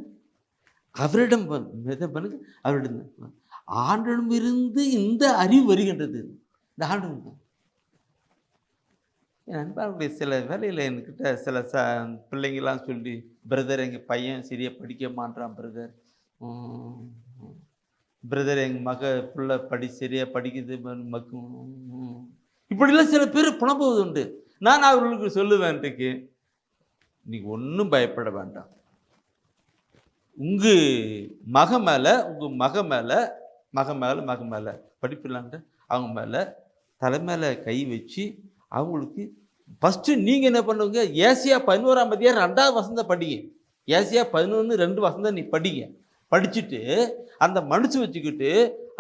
அவரிடம். அவரிடம் ஆண்டிடமிருந்து இந்த அறிவு வருகின்றது. இந்த ஆண்டு என் அன்பாருடைய சில வேலையில் என்கிட்ட சில பிள்ளைங்களாம் சொல்லி, பிரதர் எங்கள் பையன் சரியாக படிக்க மாட்டான் பிரதர் எங்கள் பிள்ளை சரியாக படிக்குது இப்படிலாம் சில பேர் புலம்புவது உண்டு. நான் அவர்களுக்கு சொல்லுவேன்ட்டுக்கு, இன்னைக்கு ஒன்றும் பயப்பட வேண்டாம். உங்கள் மக மேலே படிப்பு இல்லாண்ட அவங்க மேலே தலை மேலே கை வச்சு அவங்களுக்கு ஃபஸ்ட்டு நீங்கள் என்ன பண்ணுவீங்க? ஏசியா 11ஆம் அதிகாரம் 2வது வசனம் படிங்க. ஏசியா 11:2 வசனம் நீ படிங்க. படிச்சுட்டு அந்த மனுஷன் வச்சுக்கிட்டு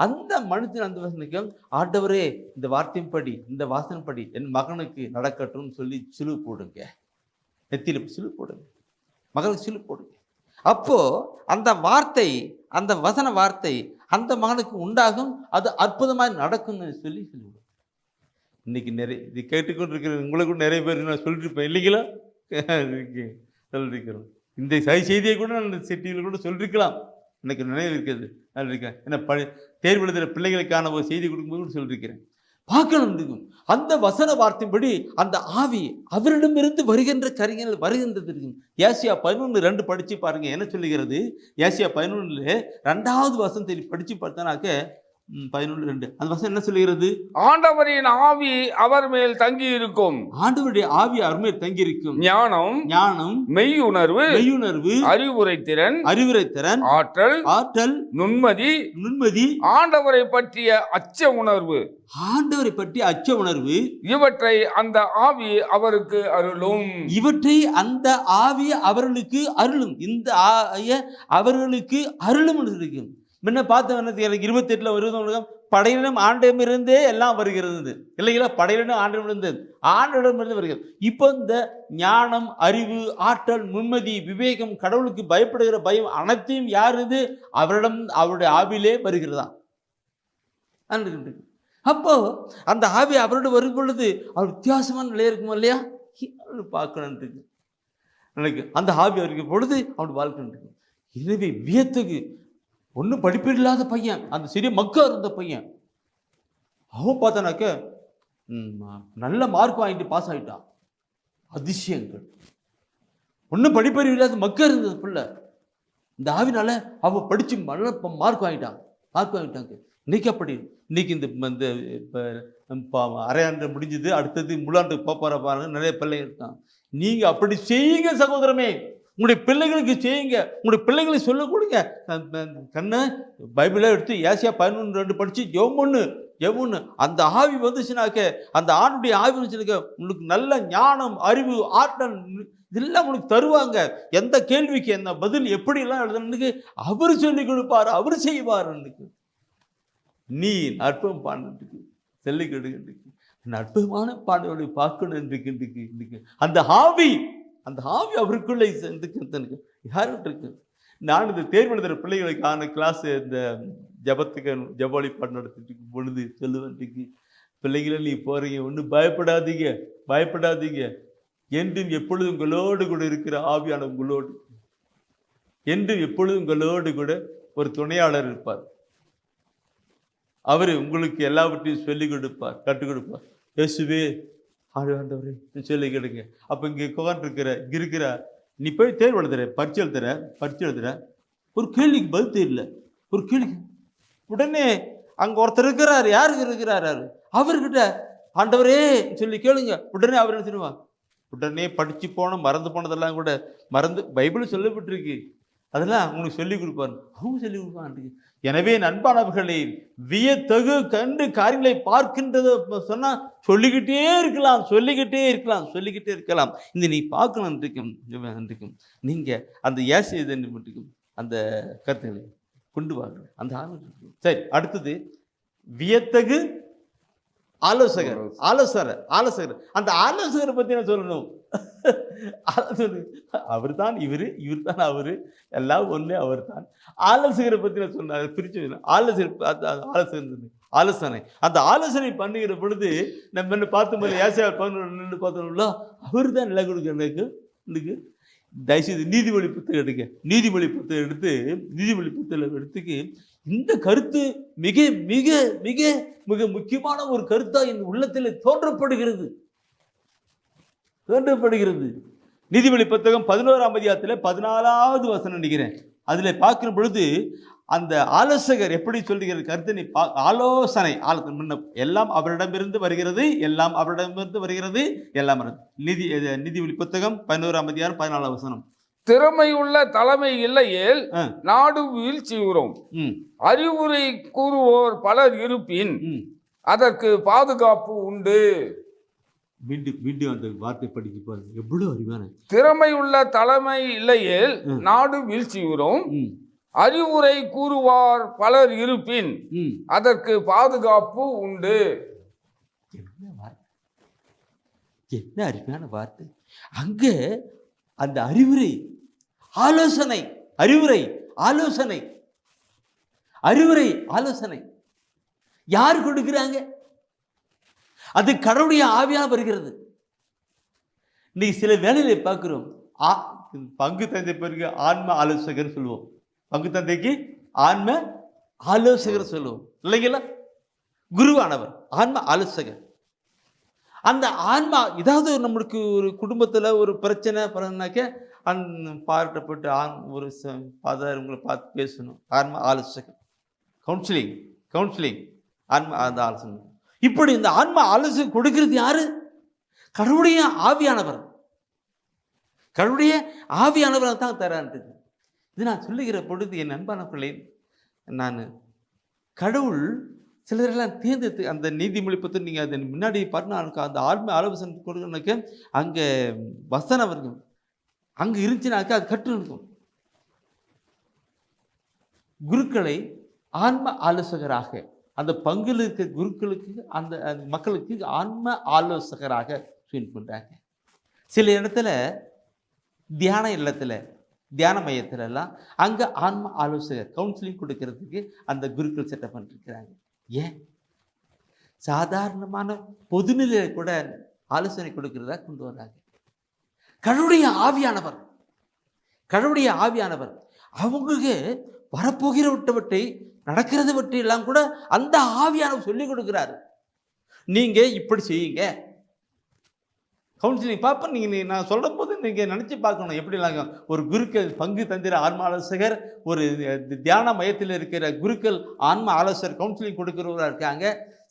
அந்த மனுஷன் அந்த வசனுக்கு, ஆண்டவரே இந்த வார்த்தையும் படி, இந்த வாசனம் படி, என் மகனுக்கு நடக்கட்டும்னு சொல்லி சிலுவை போடுங்க. நெத்தியில் சிலுவை போடுங்க, மகனுக்கு சிலுவை போடுங்க. அப்போ அந்த வார்த்தை, அந்த வசன வார்த்தை அந்த மகனுக்கு உண்டாகும், அது அற்புதமாக நடக்கும்னு சொல்லி சொல்லுவோம். இன்னைக்கு இது கேட்டுக்கொண்டிருக்கிற உங்களுக்கு நிறைய பேர் நான் சொல்லியிருப்பேன் இல்லைங்களா? சொல்லியிருக்கிறோம். இந்த செய்தியை கூட நான் சிட்டியில் கூட சொல்லியிருக்கலாம். எனக்கு நினைவு இருக்கிறது. நான் இருக்கேன் என்ன தேர்வு எழுதுகிற பிள்ளைகளுக்கான ஒரு செய்தி கொடுக்கும்போது கூட சொல்லியிருக்கிறேன். பார்க்கணும். அந்த வசன வார்த்தையின்படி அந்த ஆவி அவரிடமிருந்து வருகின்ற காரியங்கள் வருகின்றது. ஏசியா 11:2 படிச்சு பாருங்க என்ன சொல்லுகிறது. ஏசியா 11 2வது வசனத்தை படிச்சு பார்த்தானாக்க 11:2 அந்த வசனம் என்ன சொல்லுகிறது? ஆண்டவரின் ஆவி அவர் மேல் தங்கி இருக்கும். ஆண்டவருடைய ஆவி அவர் மேல் தங்கி இருக்கும். ஞானம், மெய்யுணர்வு, அறிவுரைத்திறன், ஆற்றல், நுண்மதி, ஆண்டவரை பற்றிய அச்ச உணர்வு, இவற்றை அந்த ஆவி அவருக்கு அருளும். இந்த அவர்களுக்கு அருளும் இருக்கும். முன்ன பார்த்த 28 வருது, படையிடம் ஆண்டமிருந்தே எல்லாம் வருகிறது இல்லைங்களா? படையிடம் ஆண்டமிருந்து வருகிறது. இப்போ இந்த ஞானம், அறிவு, ஆற்றல், நுண்மதி, விவேகம், கடவுளுக்கு பயப்படுகிற பயம் அனைத்தையும் யார் இது? அவரிடம், அவருடைய ஆவிலே வருகிறதா? அப்போ அந்த ஆவி அவரோடு வரும் பொழுது அவர் வித்தியாசமான நிலையா இருக்கும் இல்லையா? பார்க்கணும். அந்த ஆவி அவருக்கு பொழுது அவருடைய வாழ்க்கை. எனவே வியத்துக்கு ஒன்றும் படிப்பீடு இல்லாத பையன், அந்த சிறிய மக்கா இருந்த பையன், அவன் பார்த்தானாக்க நல்ல மார்க் வாங்கிட்டு பாஸ் ஆகிட்டான். அதிசயங்கள். ஒன்றும் படிப்பறிவு இல்லாத மக்கள் இருந்தது பிள்ளை. இந்த ஆவினால அவ படிச்சு மார்க் வாங்கிட்டாங்க. இன்னைக்கு அப்படி இன்னைக்கு இந்த அரையாண்டு முடிஞ்சது, அடுத்தது முழாண்டுக்கு போற பாருங்க, நிறைய பிள்ளைங்க இருக்காங்க. நீங்க அப்படி செய்யுங்க சகோதரமே, உங்களுடைய பிள்ளைகளுக்கு செய்யுங்க, உங்களுடைய பிள்ளைகளை சொல்ல கொடுங்க. கண்ணை பைபிளை எடுத்து ஏசியா 11:2 படிச்சு எவ்வொன்னு அந்த ஆவி வந்துச்சுனாக்க, அந்த ஆணுடைய ஆவி வந்துச்சுனாக்க உங்களுக்கு நல்ல ஞானம், அறிவு, ஆற்றல் இதெல்லாம் உனக்கு தருவாங்க. எந்த கேள்விக்கு என்ன பதில் எப்படி எல்லாம் எழுதணுக்கு அவர் சொல்லிக் கொடுப்பாரு, அவர் செய்வார். நீ அற்புதம் பாடுறதுக்கு சொல்லிக் கொடுக்கிறதுக்கு அற்புதமான பாடல்களை பார்க்கணும் இன்றைக்கு அந்த ஆவி அவருக்குள்ளே யாரும் இருக்கு. நான் இந்த தேர்வு எழுதுகிற பிள்ளைகளுக்கான கிளாஸ், இந்த ஜபொலி பாடம் நடத்திட்டு பொழுது சொல்லுவதுக்கு, பிள்ளைகளை நீ போறீங்க, ஒன்றும் பயப்படாதீங்க, என்றும் எப்பொழுதும் உங்களோடு கூட இருக்கிற ஆவியான உங்களோடு, என்றும் எப்பொழுதும் உங்களோடு கூட ஒரு துணையாளர் இருப்பார். அவர் உங்களுக்கு எல்லாவற்றையும் சொல்லிக் கொடுப்பார், கற்றுக் கொடுப்பார். இயேசுவே ஆண்டவரே சொல்லி கேளுங்க. அப்போ இங்கே இருக்கிற நீ போய் தேர்வு எழுதுற, பரிச்சை எழுதுற, ஒரு கேள்விக்கு பதில் தெரியல, ஒரு கேள்வி உடனே அங்கே ஒருத்தர் இருக்கிறார். யாருக்கு இருக்கிறார்? அவர்கிட்ட ஆண்டவரே சொல்லி கேளுங்க. உடனே அவர் என்ன சொல்லுவாங்க? உடனே படிச்சு மறந்து போனதெல்லாம் கூட பைபிள் சொல்லப்பட்டிருக்கு, அதெல்லாம் உங்களுக்கு சொல்லிக் கொடுப்பாரு, அவங்க சொல்லிக் கொடுப்பாங்க. எனவே நண்பானவர்களே, வியத்தகு கண்டு காரியங்களை பார்க்கின்றத சொன்னா சொல்லிக்கிட்டே இருக்கலாம். இந்த நீ பார்க்கணும் இருக்கும் நீங்க அந்த ஏசியதுக்கும் அந்த கருத்துக்களை கொண்டு வாங்க. அந்த ஆர்வம் சரி. அடுத்தது வியத்தகு ஆலோசகர். அந்த ஆலோசகரை பத்தி நான் சொல்லணும். அவர் தான் இவர் தான் அவரு, எல்லாம் ஒண்ணு அவர் தான். ஆலோசகரை பத்தி நான் சொன்ன பிரிச்சு ஆலோசனை. அந்த ஆலோசனை பண்ணுகிற பொழுது நம்ம என்ன பார்த்து ஏசியா 11 பார்த்தோம்ல, அவரு தான் நிலை கொடுக்க. தயவுசெய்து நீதிமொழி புத்தகம் எடுங்க. நீதிமொழி புத்தகம் எடுத்துக்கு இந்த கருத்து மிக மிக மிக மிக முக்கியமான ஒரு கருத்தா இந்த உள்ளத்தில் தோன்றப்படுகிறது. நீதிமொழி புத்தகம் 11ஆம் அதிகாரத்தில் 14வது வசனம் நினைக்கிறேன். அதுல பார்க்கிற பொழுது அந்த ஆலோசகர் எப்படி சொல்லுகிற கருத்து, ஆலோசனை எல்லாம் அவரிடமிருந்து வருகிறது, நீதிமொழி புத்தகம் 11ஆம் அதிகாரம் 14ஆம் வசனம். திறமையுள்ள தலைமை இல்லையேல் நாடு வீழ்ச்சியுறும். அறிவுரை கூறுவோர் பலர் இருப்பின் அதற்கு பாதுகாப்பு உண்டு. மீண்டும் அந்த வார்த்தை படிக்க பாருங்க, எவ்வளவு அறிவான. திறமையுள்ள தலைமை இல்லையேல் நாடு வீழ்ச்சியுறும். அறிவுரை கூறுவார் பலர் இருப்பின் அதற்கு பாதுகாப்பு உண்டு. என்ன அருமையான வார்த்தை. அங்க அந்த அறிவுரை ஆலோசனை யார் கொடுக்கிறாங்க? அது கடவுளுடைய ஆவியாக வருகிறது. இன்னைக்கு சில வேலையில பார்க்கிறோம், பங்கு தந்தை பிறகு ஆன்ம ஆலோசகர் சொல்லுவோம், பங்கு தந்தைக்கு ஆன்ம ஆலோசகர் சொல்லுவோம் இல்லைங்களா? குருவானவர் ஆன்ம ஆலோசகர். அந்த ஆன்மா ஏதாவது நம்மளுக்கு ஒரு குடும்பத்தில் ஒரு பிரச்சனை பண்ணாக்க பாராட்டப்பட்டு ஒரு ஃபாதர் உங்களை பார்த்து பேசணும், ஆன்ம ஆலோசகர். கவுன்சிலிங் ஆன்ம அந்த ஆலோசனை. இப்படி இந்த ஆன்ம ஆலோசனை கொடுக்கிறது யாரு? கடவுளுடைய ஆவியானவர் தான் தரான்ட்டு. இது நான் சொல்லுகிற பொழுது என் அன்பானவர்களே, நான் கடவுள் சிலரெல்லாம் தேர்ந்தெடுத்து அந்த நீதிமொழி பற்றி நீங்கள் அதை முன்னாடி பார்த்தா அந்த ஆன்ம ஆலோசனை கொடுக்கணுனாக்க அங்கே வசனம் இருக்கும், அங்கே இருந்துச்சுனாக்கா அது கற்று இருக்கும். குருக்களை ஆன்ம ஆலோசகராக, அந்த பங்கில் இருக்க குருக்களுக்கு அந்த மக்களுக்கு ஆன்ம ஆலோசகராக சொல்லிக்கொண்டாங்க. சில இடத்துல தியான இல்லத்தில், தியான மையத்துல எல்லாம் அங்கே ஆன்ம ஆலோசகர் கவுன்சிலிங் கொடுக்கறதுக்கு அந்த குருக்கள் செட்டப் பண்ணிருக்கிறாங்க. ஏன்? சாதாரணமான பொதுநிலையில கூட ஆலோசனை கொடுக்கிறதா கொண்டு வர்றாங்க. கடவுளுடைய ஆவியானவர் அவங்களுக்கு வரப்போகிறவற்றை நடக்கிறது பற்றி எல்லாம் கூட அந்த ஆவியானவர் சொல்லிக் கொடுக்கிறாரு. நீங்க இப்படி செய்யுங்க, கவுன்சிலிங் பார்ப்போம். நீங்கள் நான் சொல்கிற போது நீங்கள் நினச்சி பார்க்கணும். எப்படிலாங்க ஒரு குருக்கள் பங்கு தந்திர ஆன்ம ஆலோசகர், ஒரு தியான மையத்தில் இருக்கிற குருக்கள் ஆன்ம ஆலோசகர் கவுன்சிலிங் கொடுக்கிறவராக இருக்காங்க.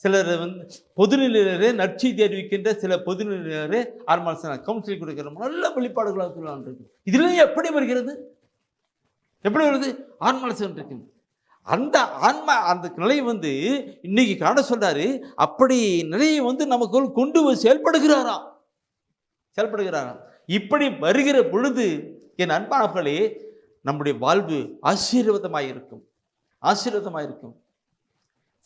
சிலர் வந்து பொதுநிலையரே நற்செய்தி அறிவிக்கின்ற சில பொதுநிலையரே ஆன்ம ஆலோசகர் கவுன்சிலிங் கொடுக்கிற நல்ல வெளிப்பாடுகளாக சொல்லலாம் இருக்கு. இதுலேயும் எப்படி வருகிறது? எப்படி வருது? ஆன்ம ஆலோசகர் இருக்கு. அந்த ஆன்மா அந்த நிலையை வந்து இன்னைக்கு காண சொல்றாரு. அப்படி நிலையை வந்து நமக்குள் கொண்டு செயல்படுகிறாராம். இப்படி வருகிற பொழுது என் அன்பானவர்களே, நம்முடைய வாழ்வு ஆசீர்வாதமாயிருக்கும்.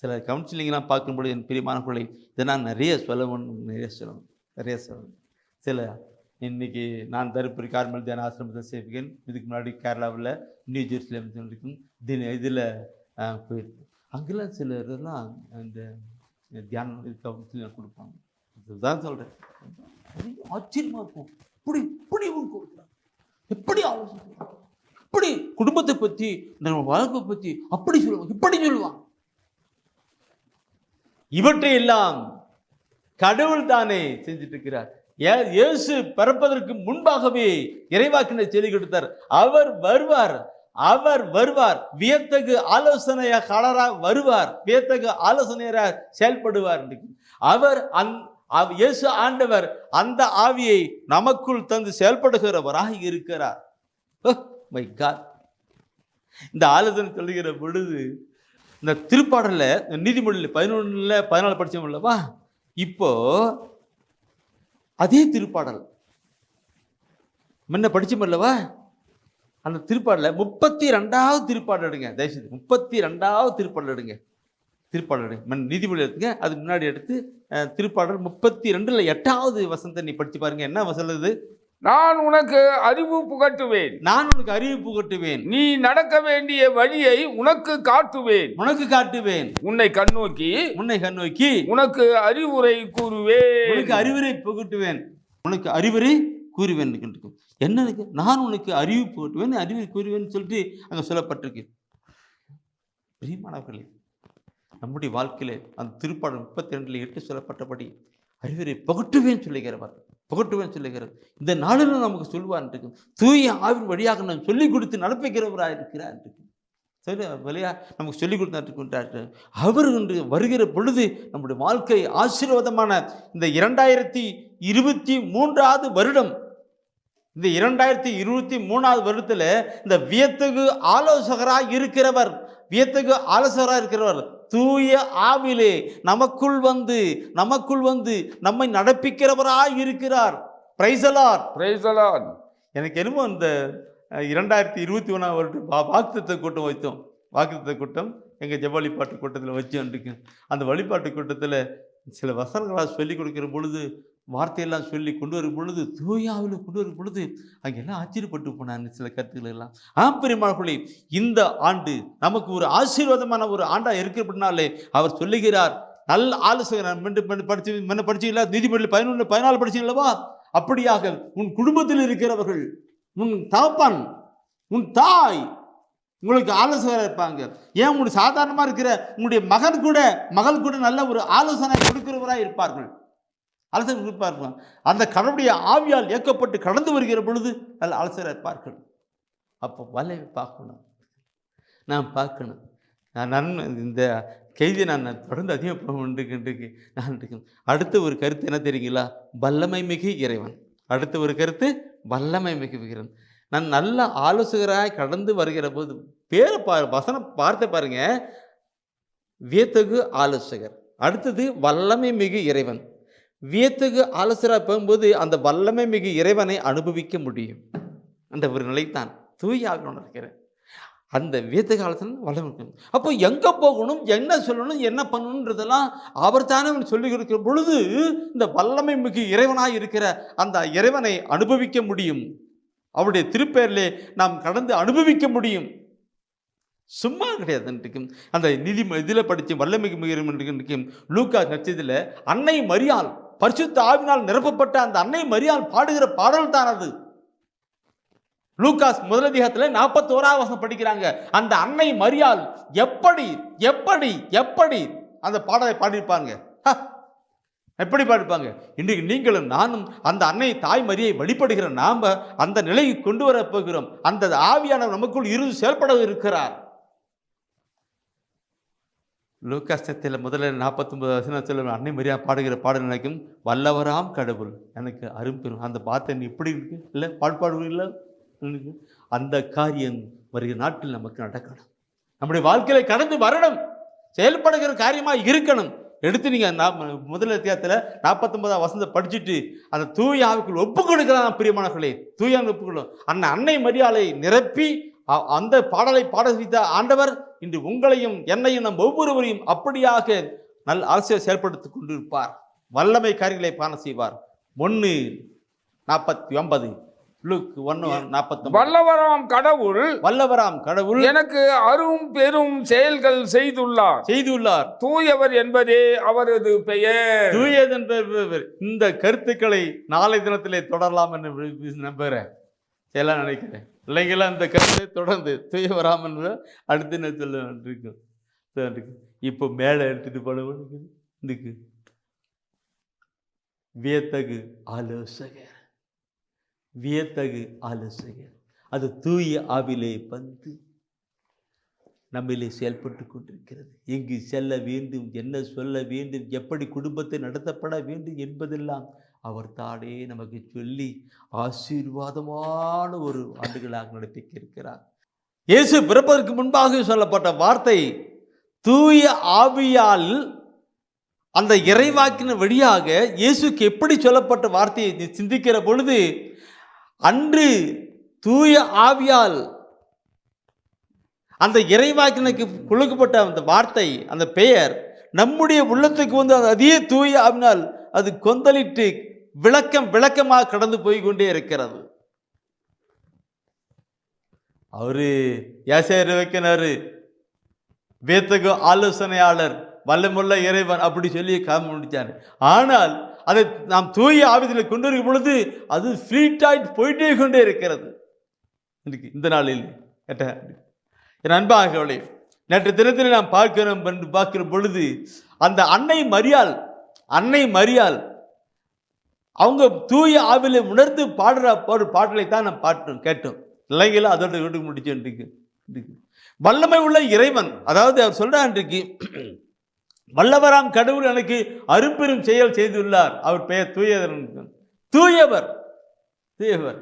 சில கவுன்சிலிங்லாம் பார்க்கும்பொழுது என் பிரியமானவர்களை இதை நான் நிறைய சொல்லணும். சில இன்னைக்கு நான் தருமபுரி கார்மல் தியான ஆசிரமத்தை சேர்க்கிறேன். இதுக்கு முன்னாடி கேரளாவில் நியூ ஜெர்சியில் இருக்கும் இதில் போயிருக்கேன். அங்கெல்லாம் சிலரெல்லாம் இந்த தியானம் கவுன்சிலிங் கொடுப்பாங்க. இதுதான் சொல்கிறேன். ஆச்சரியமா இருக்கும். இப்படி கொடுக்குறாங்க, எப்படி ஆலோசனை, இப்படி குடும்பத்தை பற்றி நம்ம வாழ்க்கை பற்றி அப்படி சொல்லுவாங்க, இப்படி சொல்லுவாங்க. இவற்றை எல்லாம் கடவுள் தானே செஞ்சுட்டு இருக்கிறார். இயேசு பிறப்பதற்கு முன்பாகவே இறைவாக்கினர் சொல்லி கொடுத்தார். அவர் வருவார், வியத்தகு ஆலோசனையாளராக வருவார், வியத்தகு ஆலோசனையராக செயல்படுவார். அவர் இயேசு ஆண்டவர் அந்த ஆவியை நமக்குள் தந்து செயல்படுகிறவராக இருக்கிறார். My God. இந்த ஆலோசனை சொல்லுகிற பொழுது இந்த திருப்பாடல்ல நீதிமொழியில் 11-14 படிச்சோம் இல்லவா? இப்போ அதே திருப்பாடல் முன்ன படிச்சோம் இல்லவா? அந்த திருப்பாடல 32வது திருப்பாடல் எடுங்க. தயவுசெய்து 32வது திருப்பாடல் எடுங்க. நீதிமொழி எடுத்துங்க. அது முன்னாடி எடுத்து திருப்பாடல் 32ல் 8வது வசனத்தை நீ படிச்சு பாருங்க. என்ன வசனது? நான் உனக்கு அறிவு புகட்டுவேன், நீ நடக்க வேண்டிய வழியை உனக்கு காட்டுவேன், உன்னை கண்ணோக்கி உனக்கு அறிவுரை கூறுவேன், உனக்கு அறிவுரை கூறுவேன். என்ன இருக்கு? நான் உனக்கு அறிவு கூறுவேன் சொல்லிட்டு அங்க சொல்லப்பட்டிருக்கு. பிரியமானவர்களே, நம்முடைய வாழ்க்கையில அந்த திருப்பாடல் 32:8 சொல்லப்பட்டபடி அறிவுரை புகட்டுவேன் சொல்லுகிறார். இந்த நாளில் நமக்கு சொல்லுவார். தூய ஆவின் வழியாக நாம் சொல்லிக் கொடுத்து நடப்பிக்கிறவராக இருக்கிறார். வழியா நமக்கு சொல்லிக் கொடுத்தார். அவர் என்று வருகிற பொழுது நம்முடைய வாழ்க்கை ஆசீர்வாதமான இந்த 2023வது வருடம், இந்த 2023வது வருடத்தில் இந்த வியத்தகு ஆலோசகராக இருக்கிறவர் தூய ஆவிலே நமக்குள் வந்து நம்மை நடப்பிக்கிறவராய் இருக்கிறார். Praise the Lord. எனக்கு என்னமோ இந்த 2021 வருடம் வாக்குத்தத்த கூட்டம் வைத்தோம். வாக்குத்தத்த கூட்டம் எங்கள் ஜெப வழிபாட்டு கூட்டத்தில் வச்சு அந்த வழிபாட்டு கூட்டத்தில் சில வசனங்களாக சொல்லிக் கொடுக்கிற பொழுது, வார்த்தையெல்லாம் சொல்லி கொண்டு வரும் பொழுது, தூயாவில் கொண்டு வரும் பொழுது அங்கெல்லாம் ஆச்சரியப்பட்டு போனாங்க சில கருத்துக்கள் எல்லாம். பெருமாள்களே, இந்த ஆண்டு நமக்கு ஒரு ஆசீர்வாதமான ஒரு ஆண்டாக இருக்கிறதுனாலே அவர் சொல்லுகிறார். நல்ல ஆலோசகர் படிச்சீங்களா? நீதிமொழியில் 11-14 படிச்சீங்களா? அப்படியாக உன் குடும்பத்தில் இருக்கிறவர்கள், உன் தகப்பன், உன் தாய் உங்களுக்கு ஆலோசகராக இருப்பாங்க. ஏன் உங்களுக்கு சாதாரணமாக இருக்கிற உங்களுடைய மகன் கூட மகள் கூட நல்ல ஒரு ஆலோசனை கொடுக்கிறவராக இருப்பார்கள். ஆலோசனை கொடுப்பார்கள். அந்த கடவுளுடைய ஆவியால் இயக்கப்பட்டு கடந்து வருகிற பொழுது நல்ல ஆலோசனை இருப்பார்கள். அப்போ வலை பார்க்கணும், நான் பார்க்கணும். நான் இந்த கேள்வியை நான் தொடர்ந்து அதிகமாக நான் அடுத்த ஒரு கருத்து என்ன தெரியுங்களா? வல்லமை மிகு இறைவன். அடுத்த ஒரு கருத்து வல்லமை மிகு இறைவன். நான் நல்ல ஆலோசகராய் கடந்து வருகிற போது பேரை வசனம் பார்த்து பாருங்க. வியத்தகு ஆலோசகர், அடுத்தது வல்லமை மிகு இறைவன். வியத்தகு ஆலோசகராக போகும்போது அந்த வல்லமை மிகு இறைவனை அனுபவிக்க முடியும். அந்த ஒரு நிலைத்தான் தூயாக உணர்கிறேன். அந்த வியத்தகு ஆலோசனை வல்லமை. அப்போ எங்கே போகணும், என்ன சொல்லணும், என்ன பண்ணணுன்றதெல்லாம் அவர் தானே சொல்லிக் கொடுக்கிற பொழுது இந்த வல்லமை மிகு இறைவனாக இருக்கிற அந்த இறைவனை அனுபவிக்க முடியும். அவருடைய திருப்பெயரிலே நாம் கடந்து அனுபவிக்க முடியும். சும்மா கிடையாது. அந்த இதில் படித்து வல்லமை மிகு லூக்கா நட்சத்திரத்தில் அன்னை மரியாள் பரிசுத்த ஆவினால் நிரப்பப்பட்ட அந்த அன்னை மரியாள் பாடுகிற பாடல் தான் அது. லூகாஸ் 1 அதிகாரத்தில் 41வது வசனம் படிக்கிறாங்க. அந்த அன்னை மரியாள் எப்படி எப்படி எப்படி அந்த பாடலை பாடியிருப்பாங்க. எப்படி பார்ப்பாங்க? இன்றைக்கு நீங்களும் நானும் அந்த அன்னை தாய் மரியை வழிபடுகிற நாம அந்த நிலையை கொண்டு வர போகிறோம். அந்த ஆவியானவர் நமக்குள் இருந்து செயல்பட இருக்கிறார். லூக்காஸ்தத்தில் முதல்ல 49 வசனத்தில் அன்னை மரியா பாடுகிற பாடல் நினைக்கும், வல்லவராம் கடவுள் எனக்கு அரும்பெரும். அந்த பாட்டை இப்படி இருக்கு இல்லை, பாடுவீங்களா? அந்த காரியம் வருகிற நாட்டில் நமக்கு நடக்கணும். நம்முடைய வாழ்க்கையில கடந்து வரணும், செயல்படுகிற காரியமாக இருக்கணும். எடுத்து நீங்க முதல் அத்தியாயத்தில் 49 வசனத்தை படிச்சுட்டு அந்த தூய ஆவிக்குள் ஒப்பு கொடுக்கிறான். பிரியமானவர்களே, தூய ஒப்புக்கொள்ளும் அன்னை மரியாதை நிரப்பி அந்த பாடலை பாட வைத்த ஆண்டவர் இன்று உங்களையும் என்னையும் நம் ஒவ்வொருவரையும் அப்படியாக நல்ல அரசியல் செயல்படுத்திக் கொண்டிருப்பார். வல்லமை காரியங்களை பான செய்வார். 1:49 வல்லவராம் கடவுள் எனக்கு அரும் பெரும் செயல்கள் செய்துள்ளார். தூயவர் என்பதே அவரது பெயர். இந்த கருத்துக்களை நாளை தினத்திலே தொடரலாம் என்று நம்புகிறேன், எல்லாம் நினைக்கிறேன். இல்லைங்களா? இந்த கருத்தை தொடர்ந்து தூயவராம் என்று அடுத்து என்ன சொல்ல இருக்கும். இப்போ மேலே எடுத்துட்டு போனவனுக்கு வியத்தகு ஆலோசகர் அது தூய ஆவிலே வந்து நம்மிலே செயல்பட்டு கொண்டிருக்கிறது. எங்கு செல்ல வேண்டும், என்ன சொல்ல வேண்டும், எப்படி குடும்பத்தை நடத்தப்பட வேண்டும் என்பதெல்லாம் அவர் தானே நமக்கு சொல்லி ஆசீர்வாதமான ஒரு ஆண்டுகளாக நடப்பிக்க இருக்கிறார். இயேசு பிறப்பதற்கு முன்பாக சொல்லப்பட்ட வார்த்தை தூய ஆவியால் அந்த இறைவாக்கின வழியாக இயேசுக்கு எப்படி சொல்லப்பட்ட வார்த்தையை சிந்திக்கிற பொழுது, அன்று தூய ஆவியால் அந்த இறைவாக்கினுக்கு கொடுக்கப்பட்ட அந்த வார்த்தை, அந்த பெயர் நம்முடைய உள்ளத்துக்கு வந்து அதே தூய ஆவினால் அது கொந்தளிட்டு விளக்கமாக கடந்து போய் கொண்டே இருக்கிறது. அவரு யாசேர் வைக்கினாரு, வேத்தகு ஆலோசனையாளர், வல்லமுள்ள இறைவன் அப்படி சொல்லி காம முடிச்சாரு. ஆனால் அதை நாம் தூய ஆவியில் கொண்டு வரும் பொழுது அது ஃப்ரீட்டாயிட்டு போயிட்டே கொண்டே இருக்கிறது. இந்த நாளில் என் அன்பாகவளே, நேற்று தினத்தில் நாம் பார்க்கிற பொழுது அந்த அன்னை மரியாள் அவங்க தூய ஆவிலை உணர்ந்து பாடுற பாடலை தான் நாம் கேட்டோம். இல்லைங்களா? அதோட வீட்டுக்கு முடிச்சு வல்லமை உள்ள இறைவன், அதாவது அவர் சொல்றான்றைக்கு வல்லவராம் கடவுள் எனக்கு அரும்பெரும் செயல் செய்துள்ளார். அவர் பெயர் தூயவர்.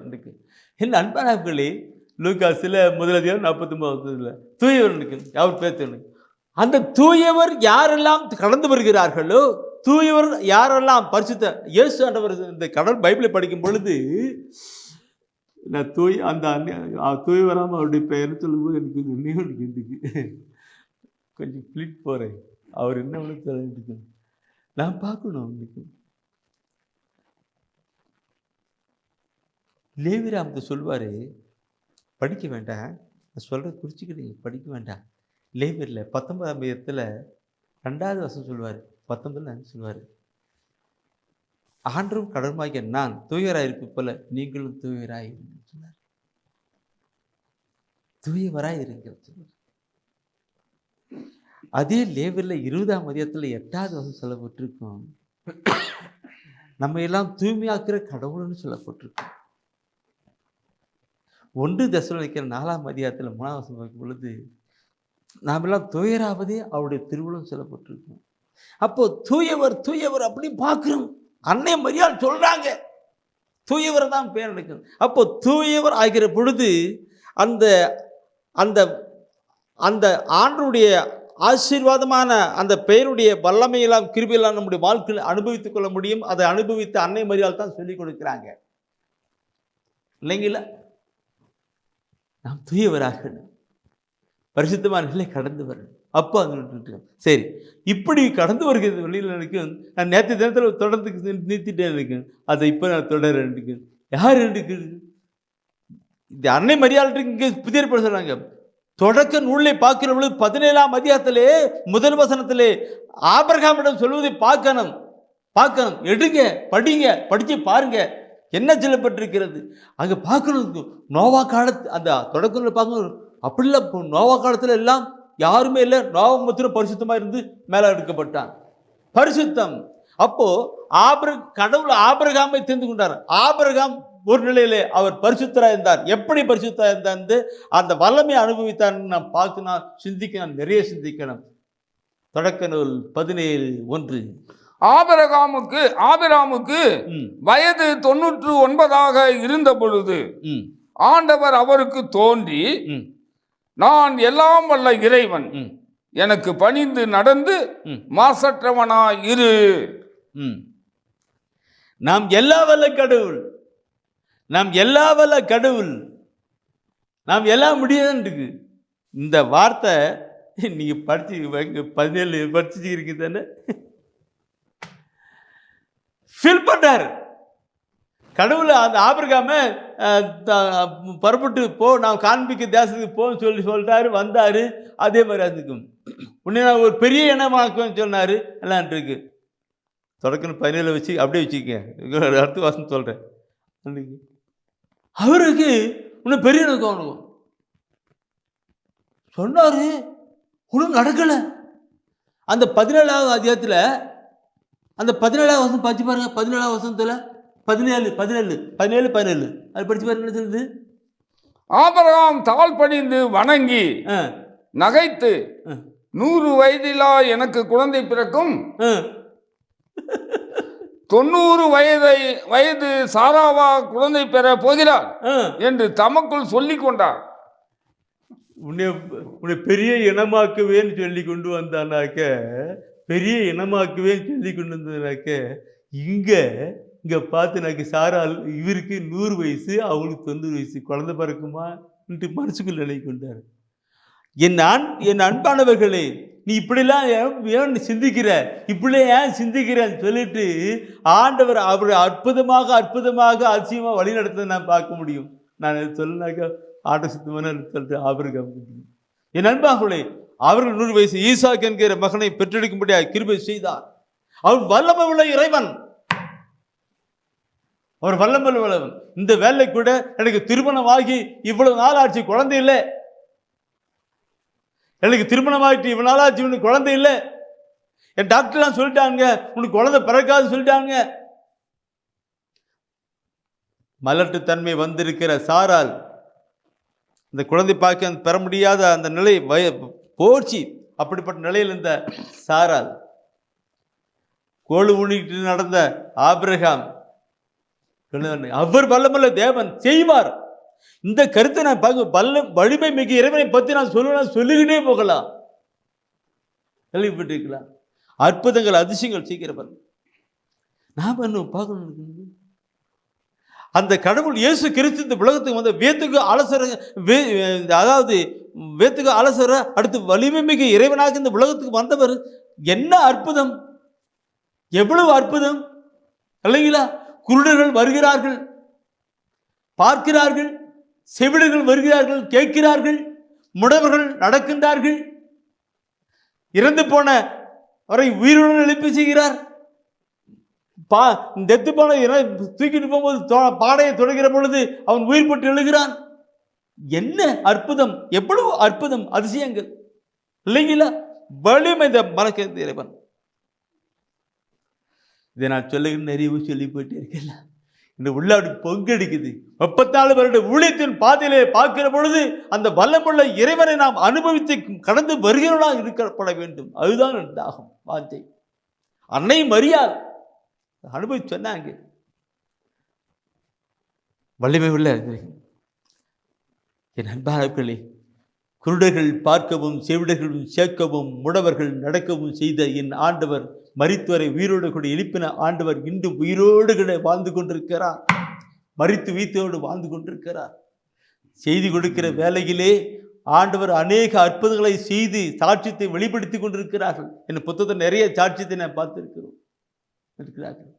இன்றைக்கு என் அன்பானவர்களே, லூக்காஸ்ல முதல் அதிகாரம் 49 தூயவர் அவர் பேர். அந்த தூயவர் யாரெல்லாம் கடந்து வருகிறார்களோ, தூயவர் யாரெல்லாம் பரிசுத்த இயேசு ஆண்டவர் இந்த கடவுள் பைபிளை படிக்கும் பொழுது நான் தூயவராம அவருடைய பெயர் சொல்லும்போது எனக்கு கொஞ்சம் பிளிட் போறேன். அவர் என்ன சொல்லிட்டு நான் பார்க்கணும். லேவிராமத்தை சொல்வாரு, படிக்க வேண்டாம், நான் சொல்கிறத குறிச்சிக்கிட்டீங்க, படிக்க வேண்டாம். லேவியரில் 19ஆம் அதிகாரத்தில் 2வது வசனம் சொல்லுவார், 19 சொல்லுவார், ஆண்டரும் கடவுளுமாகிய நான் தூயவராயிருப்பது போல நீங்களும் தூயவராயிருங்க சொன்னார். தூயவராயிருங்க சொன்னார். அதே லேவியரில் 20ஆம் அதிகாரத்தில் 8வது வசனம் சொல்லப்பட்டிருக்கும், நம்ம எல்லாம் தூய்மையாக்குற கடவுள்னு சொல்லப்பட்டிருக்கோம். 1 தெசலோனிக்கர் 4ஆம் அதிகாரத்தில் 3ஆம் வசனம் பார்க்கும் பொழுது நாம் எல்லாம் தூயராவதே அவருடைய திருவுளம் சொல்லப்பட்டிருக்கோம். அப்போ தூயவர் அப்படி பார்க்கிறோம். அன்னை மரியாள் சொல்றாங்க தூயவர் தான் பேர் எடுக்கும். அப்போ தூயவர் ஆகிற பொழுது அந்த அந்த அந்த ஆண்டருடைய ஆசீர்வாதமான அந்த பெயருடைய வல்லமையெல்லாம் கிருபையெல்லாம் நம்முடைய வாழ்க்கையில் அனுபவித்துக் கொள்ள முடியும். அதை அனுபவித்த அன்னை மரியாள் தான் சொல்லிக் கொடுக்கிறாங்க. இல்லைங்களா? நாம் தூயவராக பரிசுத்தமான நிலை கடந்து வரணும். அப்போ அது சரி, இப்படி கடந்து வருகிறது வெளியில் எனக்கு நான் நேற்று தினத்தில் தொடர்ந்து நிறுத்திட்டே இருக்கேன். அதை இப்போ நான் தொடர்றேன். யார் இந்த அன்னை மரியாள் இங்கே புதிய சொல்றாங்க. தொடக்க நூலை பார்க்கிற பொழுது 17ஆம் அதிகாரத்திலே முதல் வசனத்திலே ஆபிரகாமிடம் சொல்வதை பார்க்கணும். எடுங்க, படிச்சு பாருங்க என்ன சொல்லப்பட்டிருக்கிறது. அங்கே பார்க்கணும். நோவா காலத்து அந்த தொடக்க நூலை பார்க்கணும். அப்படிலாம் நோவா காலத்தில் எல்லாம் யாருமே இல்லை. நோவா மாத்திரம் பரிசுத்தமாக இருந்து மேலே எடுக்கப்பட்டான். பரிசுத்தம். அப்போ கடவுள் ஆபிரகாமை தெரிந்து கொண்டார். ஆபிரகாம் ஒரு நிலையிலே அவர் பரிசுத்தரா இருந்தார். எப்படி பரிசுத்தரா இருந்தார் அந்த வல்லமை அனுபவித்தார் நாம் பார்த்து நான் சிந்திக்கணும், நிறைய சிந்திக்கணும். தொடக்க நூல் 17:1. ஆபிரகாமுக்கு வயது 99 இருந்த பொழுது ஆண்டவர் அவருக்கு தோன்றி, நான் எல்லாம் வல்ல இறைவன், எனக்கு பணிந்து நடந்து மாசற்றவனாய் இரு. நாம் எல்லா வல்ல கடவுள், நாம் எல்லா வல்ல கடவுள், நாம் எல்லாம் முடியாதுன்னு இந்த வார்த்தை நீங்க படிச்சு 17 படிச்சுருக்கீங்க தானே. ஃபீல் பண்றாரு கடவுள். அந்த ஆபிரகாம புறப்பட்டு போ, நான் காண்பிக்க தேசத்துக்கு போன்னு சொல்லிட்டாரு. வந்தாரு. அதே மாதிரி அதுக்கும் உன்னை நான் ஒரு பெரிய இனமாக்குவேன்னு சொன்னாரு. எல்லாம் இருக்கு. தொடக்கம் 17 வச்சு அப்படியே வச்சுக்கங்க. அடுத்த வாசம் சொல்றேன். அவருக்கு இன்னும் பெரிய இனம் சொன்னாரு. ஒன்றும் நடக்கல. அந்த 17ஆவது அத்தியாயத்தில் அந்த 17ஆவது வசனம் படிச்சு பாருங்க. 17ஆவது வசனத்துல 17 அது படிச்சு பாருங்க. என்ன சொல்லுது? ஆபிரகாம் தாழ் பணிந்து வணங்கி நகைத்து, 100 வயதிலா எனக்கு குழந்தை பிறக்கும், 90 வயது சாராவா குழந்தை பெற போகிறார் என்று தமக்குள் சொல்லிக் கொண்டார். உன்னை பெரிய இனமாக்குவேன்னு சொல்லி கொண்டு வந்தானாக்க, பெரிய இனமாக்குவேன்னு சொல்லி கொண்டு வந்தனாக்க, இங்க பார்த்து சாரால் இவருக்கு 100 வயசு, அவங்களுக்கு 90 வயசு, குழந்தை பிறக்குமா என்று மனசுக்குள் நிலை கொண்டார். என் அன்பானவர்களே, நீ இப்படிலாம் ஏன் சிந்திக்கிற, இப்படி ஏன் சிந்திக்கிறன்னு சொல்லிட்டு ஆண்டவர் அவர் அற்புதமாக அதிசயமாக வழி நடத்த நான் பார்க்க முடியும். நான் சொன்னாக்க ஆட்ட சுத்தமான சொல்லிட்டு ஆபிரகாம், என் அன்பார்களே, அவர்கள் 100 வயசு ஈசாக் என்கிற மகனை பெற்றெடுக்கும்படியாக கிருபை செய்தார். அவர் வல்லமை உள்ள இறைவன், அவர் வல்லமை உள்ளவன். இந்த வேலை கூட எனக்கு திருமணமாகி இவ்வளவு நாள் ஆச்சு, குழந்தை இல்லை. எனக்கு திருமணமாகிட்டு இவ்வளவு நாள் ஆச்சு, உனக்கு குழந்தை இல்லை. என் டாக்டர்லாம் சொல்லிட்டாங்க உனக்கு குழந்தை பிறக்காது சொல்லிட்டாங்க. மலட்டுத்தன்மை வந்திருக்கிற சாரால் இந்த குழந்தை பார்க்க பெற முடியாத அந்த நிலை போச்சு. அப்படிப்பட்ட நிலையில் இருந்த சாரால், கோழு ஊனிட்டு நடந்த ஆபிரகாம், அவர் வல்லமுள்ள தேவன் செய்வார். இந்த கருத்தை நான் பார்க்க வலிமை மிக இறைவனை பற்றி நான் சொல்லிக்கிட்டே போகலாம். கேள்விப்பட்டிருக்கலாம். அற்புதங்கள் அதிசயங்கள் செய்கிறவர் நாம் என்ன பார்க்கணும். அந்த கடவுள் இயேசு கிறிஸ்து இந்த உலகத்துக்கு வந்து வேத்துக்கு ஆலோசர அடுத்து வலிமை மிக இறைவனாக இந்த உலகத்துக்கு வந்தவர். என்ன அற்புதம், எவ்வளவு அற்புதம் இல்லைங்களா? குருடர்கள் வருகிறார்கள், பார்க்கிறார்கள், செவிடர்கள் வருகிறார்கள், கேட்கிறார்கள், முடவர்கள் நடக்கின்றார்கள், இறந்து போன அவரை உயிருடன் எழுப்பி செய்கிறார். தெத்து போன தூக்கிட்டு போகும்போது பாடையை தொடங்கிற பொழுது அவன் உயிர் பெற்று எழுகிறான். என்ன அற்புதம், எவ்வளவு அற்புதம், அதிசயங்கள் இல்லைங்களா? வலிமை இந்த மனக்கு இறைவன். இதை நான் சொல்லுகிற நிறைய சொல்லி போயிட்டே இருக்கல. இந்த உள்ளாடி பொங்கடிக்குது. 34 வருட ஊழியத்தின் பாதையிலே பார்க்கிற பொழுது அந்த வல்லமுள்ள இறைவனை நாம் அனுபவித்து கடந்து வருகிறவர்களாக இருக்கப்பட வேண்டும். அதுதான் தாகம், வாஞ்சை. அன்னை மரியாள் அனுபவிச்சு சொன்னாங்க. வலிமை உள்ள என் அன்பார்களே, குருடர்கள் பார்க்கவும், செவிடர்களும் சேர்க்கவும், முடவர்கள் நடக்கவும் செய்த என் ஆண்டவர், மரித்தவரை உயிரோடு கூட எழுப்பின ஆண்டவர் இன்றும் உயிரோடு கூட வாழ்ந்து கொண்டிருக்கிறார். மரித்து வீத்தோடு வாழ்ந்து கொண்டிருக்கிறார். செய்தி கொடுக்கிற வேலையிலே ஆண்டவர் அநேக அற்புதங்களை செய்து சாட்சியத்தை வெளிப்படுத்தி கொண்டிருக்கிறார்கள். என் புத்தகத்தை நிறைய சாட்சியத்தை நான் பார்த்திருக்கிறோம் இருக்கிறார்கள்.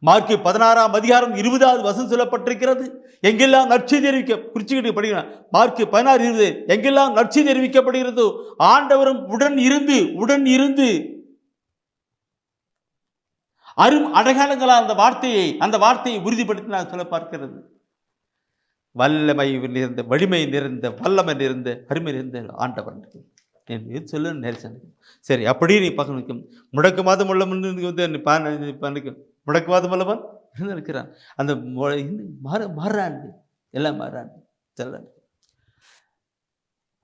மார்க்கு 16ஆம் அதிகாரம் 20வது வசனம் சொல்லப்பட்டிருக்கிறது. எங்கெல்லாம் நற்செய்தி தெரிவிக்க குறிச்சுக்கிட்டு படிக்கலாம். மார்க்கு 16:20 எங்கெல்லாம் நற்செய்தி தெரிவிக்கப்படுகிறதோ ஆண்டவரும் உடன் இருந்து அரும் அடையாளங்களால் அந்த வார்த்தையை உறுதிப்படுத்தி நான் சொல்ல பார்க்கிறது. வல்லமை நிறைந்த, வலிமை நிறைந்த, வல்லமை நிறைந்த, அருமை நிறைந்த ஆண்டவர். என் சொல்ல நேரிசன். சரி, அப்படியே நீ பார்க்கணும். முடக்கு மாதம் உள்ளவன் முடக்கு மாதம் உள்ளவன் இருக்கிறான். அந்த மாறான், எல்லாம் மாறான் சொல்ல.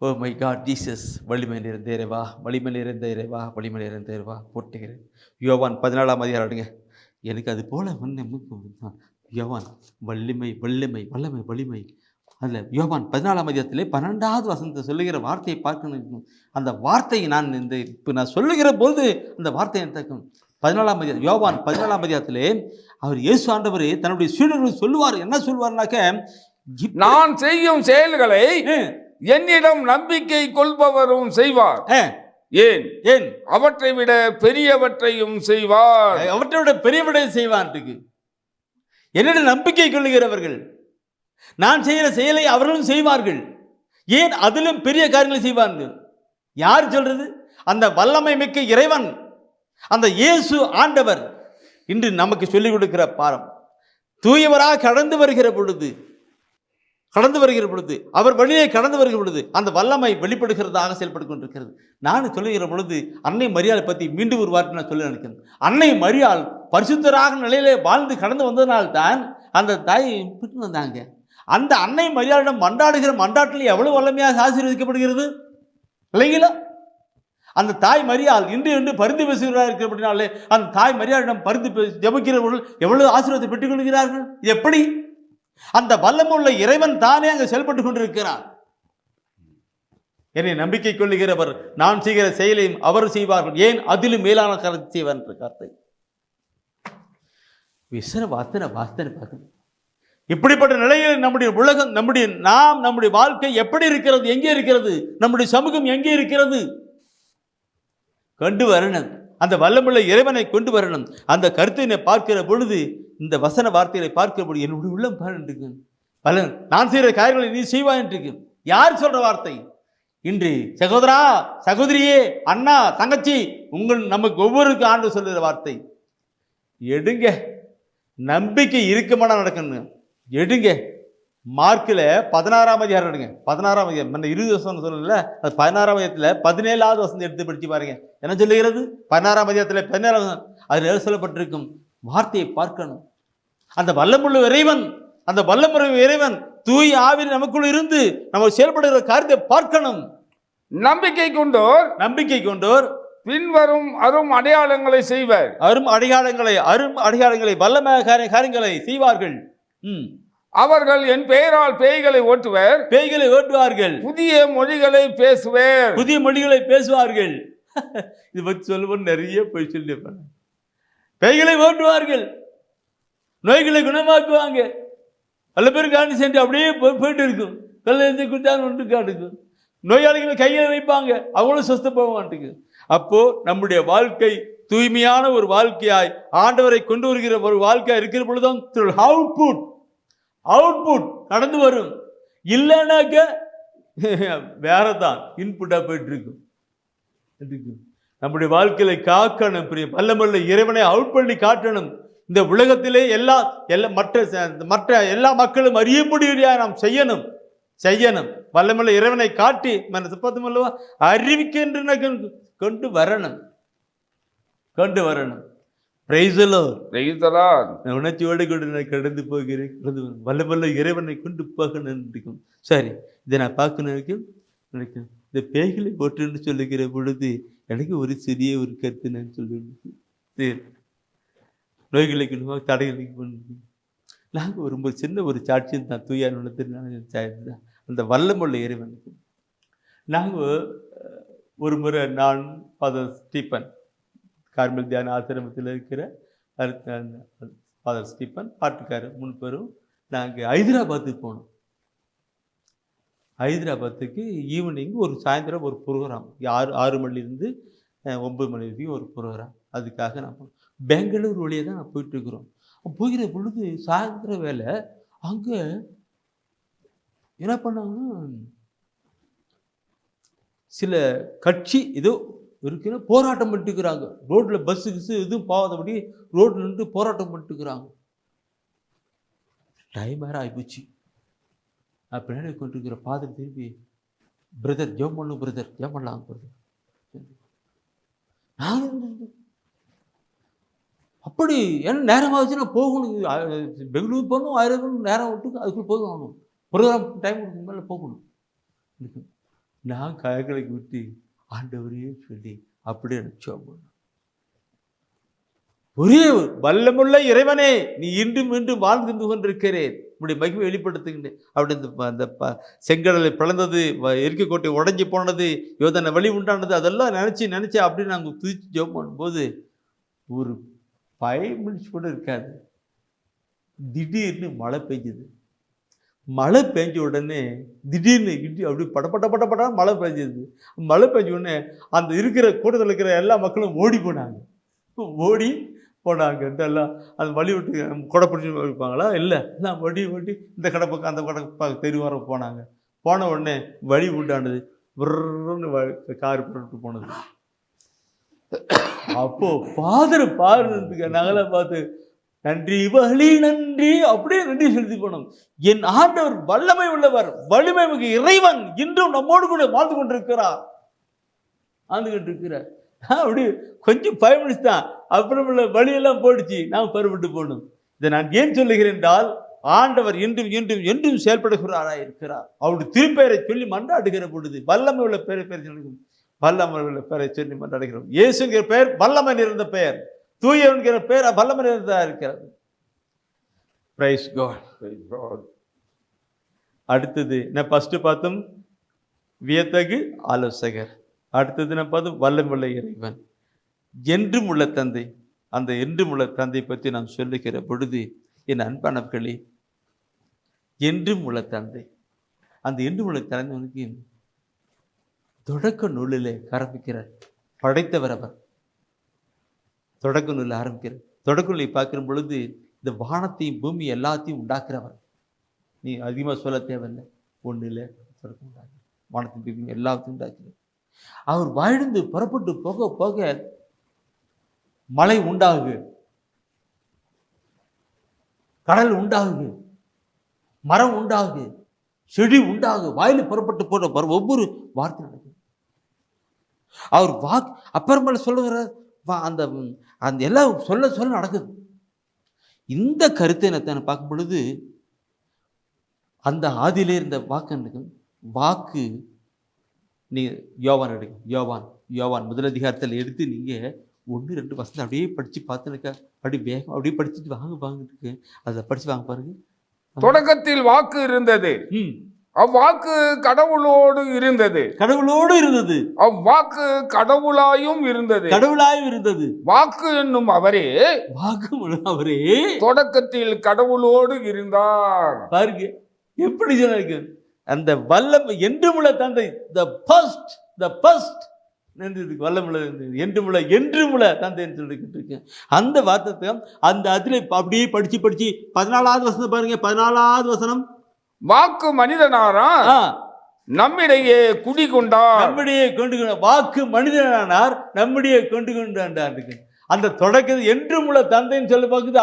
ஓ மை காட் ஜீசஸ், வலிமை நிறைந்த இறைவா, வலிமை நிறைந்த இறைவா, வலிமை நிறைந்த இறைவா போட்டுகிறேன். யோவான் 14ஆம் அதிகாரங்க. எனக்கு அது போல யோவான் வலிமை வல்லமை வல்லமை வலிமை. அதில் யோவான் 14ஆம் அதிகாரத்திலே 12வது வசனத்தை சொல்லுகிற வார்த்தையை பார்க்கணும். அந்த வார்த்தையை நான் இப்போ நான் சொல்லுகிற போது அந்த வார்த்தையை தக்கும். 14ஆம் அதிகாரம், யோவான் 14ஆம் அதிகாரத்திலே அவர் இயேசு ஆண்டவர் தன்னுடைய சீடர்களுக்கு சொல்லுவார். என்ன சொல்வார்னாக்க, நான் செய்யும் செயல்களை என்னிடம் நம்பிக்கை கொள்பவரும் செய்வார். ஏன் ஏன் அவற்றை விட பெரியவற்றையும் செய்வார். அவற்றை விட பெரியவற்றையும் செய்வான். என்னிடம் நம்பிக்கை கொள்ளுகிறவர்கள் நான் செய்கிற செயலை அவர்களும் செய்வார்கள். ஏன் அதிலும் பெரிய காரியங்களை செய்வார்கள். யார் சொல்றது? அந்த வல்லமை மிக்க இறைவன், அந்த இயேசு ஆண்டவர் இன்று நமக்கு சொல்லிக் கொடுக்கிற பாரம். தூயவராக கடந்து வருகிற பொழுது அவர் வழியை கடந்து வருகிற பொழுது அந்த வல்லமை வெளிப்படுகிறதாக செயல்பட்டு கொண்டிருக்கிறது. நான் சொல்லுகிற பொழுது அன்னை மரியாதை பற்றி மீண்டும் ஒரு வார்த்தை நான் சொல்ல நினைக்கிறேன். அன்னை மரியாள் பரிசுத்தராக நிலையிலே வாழ்ந்து கடந்து வந்ததனால்தான் அந்த தாயை விட்டு வந்தாங்க. அந்த அன்னை மரியாளிடம் மன்றாடுகிற மன்றாட்டில் எவ்வளவு வல்லமையாக ஆசீர்வதிக்கப்படுகிறது இல்லைங்களா? அந்த தாய் மரியாள் இன்று பரிந்து பேசுகிறார் இருக்கிறபடினாலே அந்த தாய் மரியாளிடம் பரிந்து ஜெபிக்கிறவர்கள் எவ்வளவு ஆசீர்வாதத்தை பெற்றுக் கொள்கிறார்கள். எப்படி? அந்த வல்லமுள்ள இறைவன் தானே அங்கு செயல்பட்டு கொண்டிருக்கிறார். என்னை நம்பிக்கை கொள்ளுகிறவர் நான் செய்கிற செயலையும் அவர் செய்வார்கள். ஏன் அதிலும் மேலான கருத்தை செய்வார் என்ற கருத்தை வார்த்தை பார்க்கணும். இப்படிப்பட்ட நிலையில் நம்முடைய உலகம், நம்முடைய வாழ்க்கை எப்படி இருக்கிறது, எங்கே இருக்கிறது, நம்முடைய சமூகம் எங்கே இருக்கிறது கொண்டு வரணும். அந்த வல்லமுள்ள இறைவனை கொண்டு வரணும். அந்த கருத்தினை பார்க்கிற பொழுது, இந்த வசன வார்த்தைகளை பார்க்கிற பொழுது என்னுடைய உள்ளம் பாருன்னு பலன் நான் செய்கிற காரியங்களை நீ செய்வாயின்னு. யார் சொல்ற வார்த்தை? இன்று சகோதரா, சகோதரியே, அண்ணா, தங்கச்சி, நமக்கு ஒவ்வொருக்கு ஆண்டு சொல்லுகிற வார்த்தை. எடுங்க, நம்பிக்கை இருக்குமானா நடக்கணும். எடுங்க. மார்க்கில் 16ஆம் அதிகாரம் எடுங்க. 16ஆம் அதிகாரம் 20 வருஷம் சொல்லல, அது 16ஆம் அதிகாரத்தில் 17வது வசனம் எடுத்து படிச்சு பாருங்க. என்ன சொல்லுகிறது? 16ஆம் அதிகாரத்தில் 17 அதில் சொல்லப்பட்டிருக்கும் வார்த்தையை பார்க்கணும். அந்த வல்லமுள்ள இறைவன், அந்த வல்லமுறை இறைவன் தூய் ஆவி நமக்குள் இருந்து நம்ம செயல்படுகிற காரியத்தை பார்க்கணும். நம்பிக்கை கொண்டோர் பின்வரும் அரும் அடையாளங்களை செய்வர். அரும் அடையாளங்களை வல்லமையான காரியங்களை செய்வார்கள். அவர்கள் என் பெயரால் பேய்களை ஓட்டுவார்கள். புதிய மொழிகளை பேசுவார்கள். இது பற்றி சொல்லுவோம் நிறைய போய் சொல்லியிருப்பாங்க. பேய்களை ஓட்டுவார்கள், நோய்களை குணமாக்குவாங்க. பல பேர் காணி சென்று அப்படியே போயிட்டு இருக்கும். கல்ல குட்டான் ஒன்று காட்டுக்கும். நோயாளிகளை கையில் வைப்பாங்க, அவங்களும் சொஸ்த போவான்ட்டுக்கு. அப்போ நம்முடைய வாழ்க்கை தூய்மையான ஒரு வாழ்க்கையாய் ஆண்டவரை கொண்டு வருகிற ஒரு வாழ்க்கையா இருக்கிற பொழுதுதான் அவுட்புட் நடந்து வரும். இல்லைனாக்க வேறதான் இன்புட்டா போயிட்டு இருக்கும். நம்முடைய வாழ்க்கையில காக்கணும். வல்லமுள்ள இறைவனை அவுட் பண்ணி காட்டணும். இந்த உலகத்திலே மற்ற எல்லா மக்களும் அறியப்படியா நாம் செய்யணும். வல்லமுள்ள இறைவனை காட்டி மனசுப்பத்துமல்லவா அறிவிக்கின்ற கொண்டு வரணும். உணர்ச்சியோடு கூட நான் கடந்து போகிறேன். வல்லமுள்ள இறைவனை கொண்டு போகணும். சரி, இதை நான் பார்க்கணும். இந்த பேய்களை போட்டுன்னு சொல்லுகிற பொழுது எனக்கு ஒரு சிறிய ஒரு கருத்து நான் சொல்லுவேன். நோய்களுக்கு தடைகளுக்கு பண்ணு. நாங்கள் ரொம்ப சின்ன ஒரு சாட்சியம் தான் தூயார் நடத்திருந்தேன். அந்த வல்லமுள்ள இறைவனுக்கு நாங்கள் ஒரு முறை, நான் ஃபாதர் ஸ்டீபன், கார்மல் தியான ஆசிரமத்தில் இருக்கிற ஃபாதர் ஸ்டீபன் பாட்டுக்காரர் 3 பேரும் நாங்கள் ஹைதராபாத்துக்கு போனோம். ஹைதராபாத்துக்கு ஈவினிங் ஒரு சாயந்தரம் ஒரு ப்ரோக்ராம், 6 மணிலேருந்து 9 மணி வரைக்கும் ஒரு ப்ரோக்ராம். அதுக்காக நான் போனோம். பெங்களூர் வழியே தான் நான் போயிட்டுருக்குறோம். போகிற பொழுது சாயந்தரம் வேலை அங்கே என்ன பண்ணாங்கன்னா, சில கட்சி ஏதோ இருக்குன்னு போராட்டம் பண்ணிட்டுக்கிறாங்க. ரோட்டில் பஸ்ஸு எதுவும் போகாதபடி ரோட்டில் நின்று போராட்டம் பண்ணிட்டுக்கிறாங்க. டைம் வேறு ஆகிப்போச்சு. பின்னாடி கொண்டிருக்கிற பாதர் திருப்பி, பிரதர் ஜெபம் பண்ணு பிரதர், ஜெபம் பண்ணலாம் பிரதர். நான் அப்படி என்ன நேரம் ஆச்சுன்னா போகணும், பெங்களூர் போகணும், 1000 நேரம் விட்டு அதுக்குள்ள போகணும், ப்ரோக்ராம் டைம் மேலே போகணும். நான் கயக்கலைக்கு விட்டு ஆண்டவரையே சொல்லி அப்படியே ஜெபம் பண்ணேன். ஒரே வல்லமுள்ள இறைவனே, நீ இன்றும் இன்றும் வாழ்ந்து கொண்டிருக்கிறேன், உடைய மகிமை வெளிப்படுத்துகின்றேன். அப்படி அந்த செங்கடலை பிளந்தது, எரிக்கோட்டை உடஞ்சி போனது, யோதனை வழி உண்டானது, அதெல்லாம் நினச்சி அப்படி நாங்கள் துதிச்சு ஜெபம் பண்ணும்போது ஒரு 5 மினிட்ஸ் கூட இருக்காது, திடீர்னு மழை பெஞ்சுது. மழை பெஞ்ச உடனே திடீர்னு இடி அப்படி பட மழை பெஞ்சது. மழை பெஞ்ச உடனே அந்த இருக்கிற கூட்டத்தில் இருக்கிற எல்லா மக்களும் ஓடி போனாங்க. எல்லாம் அந்த வழி விட்டு கொடை பிடிச்சி இருப்பாங்களா, இல்லை எல்லாம் ஓடி இந்த கடை பக்கம் அந்த கடை பக்கம் தெருவார போனாங்க. போன உடனே வழி உண்டானது, விருன்னு கார் போட்டு போனது. அப்போ ஃபாதர் பாருன்னு நாங்களாம் பார்த்து நன்றி வழி நன்றி அப்படியே நன்றி செலுத்தி போனோம். என் ஆண்டவர் வல்லமை உள்ளவர், வலிமை மிகு இறைவன் இன்றும் நம்மோடு கூட வாழ்ந்து கொண்டிருக்கிறார். அப்படி கொஞ்சம் 5 மினிட்ஸ் தான், அப்புறம் உள்ள வழியெல்லாம் போயிடுச்சு, நாம் பருவட்டு போகணும். இதை நான் ஏன் சொல்லுகிறேன் என்றால், ஆண்டவர் என்றும் என்றும் என்றும் செயல்படுகிறாரா இருக்கிறார். அவருடைய திருப்பெயரை சொல்லி மன்றாடுகிற பொழுது வல்லமை உள்ள பெயரை சொல்லி, வல்லமை உள்ள பெயரை சொல்லி மன்றாடுகிறோம். இயேசுங்கிற பெயர் வல்லமை நிறைந்த பெயர், தூயவன்கிற பெயர் வல்லமை நிறைந்ததா இருக்கிறது. Praise God. அடுத்தது நான் ஃபர்ஸ்ட் பார்த்தோம் வியத்தகு ஆலோசகர், அடுத்தது நான் பார்த்தோம் வல்லமுள்ள இறைவன், என்றும் உள்ள தந்தை. அந்த என்றும் உள்ள தந்தை பற்றி நாம் சொல்லுகிற பொழுது என் அன்பானவர்களே, என்றும் உள்ள தந்தை, அந்த என்றும் உள்ள தந்தை தொடக்க நூலிலே ஆரம்பிக்கிறார். படைத்தவர் அவர், தொடக்க நூலில் ஆரம்பிக்கிறார். தொடக்க நூலை பார்க்கிற பொழுது இந்த வானத்தையும் பூமி எல்லாத்தையும் உண்டாக்குறவர். நீ அதிகமாக சொல்ல தேவையில்லை, ஒன்றும் இல்லை, தொடக்கம் உண்டாக்கு, வானத்தையும் பூமி எல்லாத்தையும் உண்டாக்குறார். அவர் வாழ்ந்து புறப்பட்டு போக போக மழை உண்டாகு, கடல் உண்டாகு, மரம் உண்டாகு, செடி உண்டாகு, வாயில புறப்பட்டு போற ஒவ்வொரு வார்த்தை நடக்குது. அவர் அப்புறமேல சொல்லுகிறார், அந்த அந்த எல்லாம் சொல்ல நடக்குது. இந்த கருத்தை நான் பார்க்கும் பொழுது அந்த ஆதியிலே இருந்த வாக்கு நீ யோவான் எடுங்க, யோவான் முதல் அதிகாரத்தில் எடுத்து நீங்க 1-2 வசனம் அப்படியே படிச்சு பார்த்துருக்க, அப்படி வேகம் அப்படியே படிச்சுட்டு வாங்கிட்டு அதை படிச்சு வாங்க பாருங்க. தொடக்கத்தில் வாக்கு இருந்தது, அவ்வாக்கு கடவுளோடு இருந்தது, அவ்வாக்கு கடவுளாயும் இருந்தது, வாக்கு என்னும் அவரே தொடக்கத்தில் கடவுளோடு இருந்தார். பாருங்க எப்படி சொன்னாங்க, அந்த வல்லமை என்றுமுள்ள தந்தை, the first வல்லமுள்ள என்றுமுள்ள தந்தைன்னு சொல்லிக்கிட்டு இருக்கேன். அந்த வார்த்தை அந்த அதுல அப்படியே படிச்சு 14வது வசனம் பாருங்க. 14வது வசனம், வாக்கு மனிதனாரா நம்மிடையே குடிகொண்டார், வாக்கு மனிதனானார் நம்மிடையே கொண்டு கொண்டார். அந்த தொடக்கத்தில் என்றுமுள்ள தந்தைன்னு சொல்லி பார்க்குது,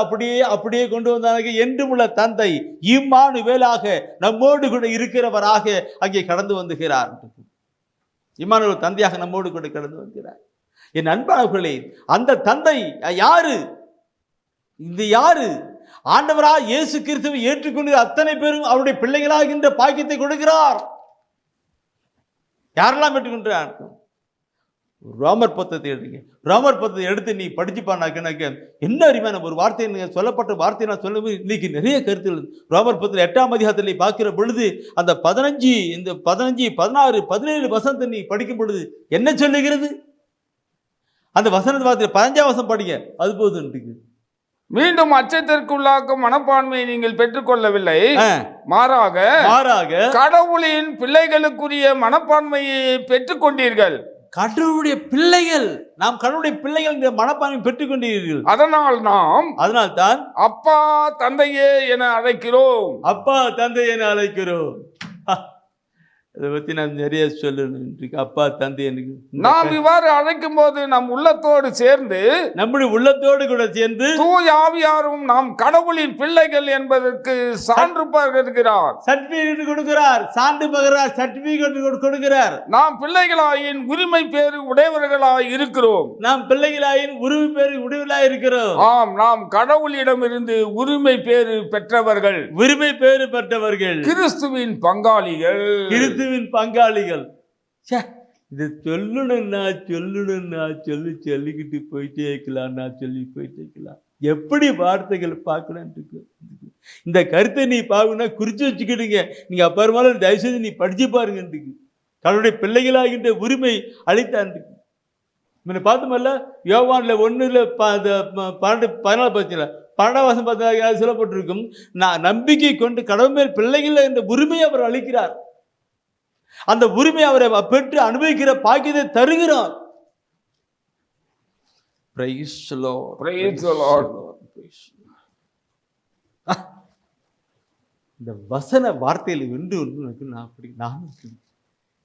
அப்படியே கொண்டு வந்தாங்க. என்றுமுள்ள தந்தை இம்மானுவேலாக நம்மோடு கூட இருக்கிறவராக அங்கே கடந்து வந்துகிறார். இம்மானுவேல் தந்தையாக நம்மோடு கூட கடந்து வந்துகிறார். என் அன்பானவர்களே, அந்த தந்தை யாரு? இந்த யாரு? ஆண்டவரா இயேசு கிறிஸ்துவை ஏற்றுக்கொண்டு அத்தனை பேரும் அவருடைய பிள்ளைகளாகின்ற பாக்கியத்தை கொடுக்கிறார். யாரெல்லாம் ஏற்றுக்கொண்டார்? ரோமர் புத்தகத்தை எடுங்க. ரோமர் புத்தகத்தை எடுத்து நீ படிச்சுப்பானாக்க என்ன அருமையான ஒரு வார்த்தை, சொல்லப்பட்ட வார்த்தை நான் சொல்லும்போது இன்னைக்கு நிறைய கருத்துகள். ரோமர் புத்தகம் 8ஆம் அதிகாரத்தில் பார்க்கிற பொழுது அந்த 15, 16, 17 வசனத்தை நீ படிக்கும் பொழுது என்ன சொல்லுகிறது? அந்த வசனத்தை பார்த்து 15ஆம் வசனம் படிங்க, அது போதும். மீண்டும் அச்சத்திற்குள்ளாக்கும் மனப்பான்மையை நீங்கள் பெற்றுக்கொள்ளவில்லை, மாறாக கடவுளின் பிள்ளைகளுக்குரிய மனப்பான்மையை பெற்றுக்கொண்டீர்கள். கடவுளுடைய பிள்ளைகள், நாம் கடவுளுடைய பிள்ளைகள் என்ற மனப்பான்மை பெற்றுக் கொண்டீர்கள். அதனால் தான் அப்பா தந்தையே என அழைக்கிறோம். அதை பற்றி நான் நிறைய சொல்லணும். இன்றைக்கு அப்பா தந்தை எனக்கு நாம் இவ்வாறு அழைக்கும் போது நம் உள்ளத்தோடு சேர்ந்து, நம்முடைய உள்ளத்தோடு கூட சேர்ந்து தூய ஆவியாரும் நாம் கடவுளின் பிள்ளைகள் என்பதற்கு சான்று பகர்கிறார். சர்டிபிகேட் கொடுக்கிறார், சான்று பகர்கிறார், சர்டிபிகேட் கொடுக்கிறார். நாம் பிள்ளைகளாயின் உரிமை பேறு உடையவர்களாய் இருக்கிறோம். நாம் பிள்ளைகளாயின் உரிமை பேறு உடையவர்களாய் இருக்கிறோம். ஆம், நாம் கடவுளிடமிருந்து உரிமை பேறு பெற்றவர்கள், உரிமை பேறு பெற்றவர்கள், கிறிஸ்துவின் பங்காளிகள். கிறிஸ்துவின் பங்காளிகள். இது சொல்லணும்னா சொல்லிக்கிட்டு போயிட்டே இருக்கலாம். நான் சொல்லி போயிட்டே இருக்கலாம். எப்படி வார்த்தைகள் பார்க்கணும். இந்த கருத்தை நீ பார்க்கணும்னா குறிச்சு வச்சுக்கிடுங்க. நீங்க அப்புறமால தயவுசெய்து நீ படிச்சு பாருங்க. தன்னுடைய பிள்ளைகளாகின்ற உரிமை அளித்தான். பார்த்தோம்ல யோவான்ல 1:12 12 சொல்லப்பட்டிருக்கும். நான் நம்பிக்கை கொண்டு கடவுள் மேல் பிள்ளைகள் என்ற உரிமையை அவர் அளிக்கிறார். அந்த உரிமை அவரை பெற்று அனுபவிக்கிற பாக்கியத்தை தருகிறார். Praise the Lord. Praise the Lord. இந்த வசன வார்த்தையில் வென்று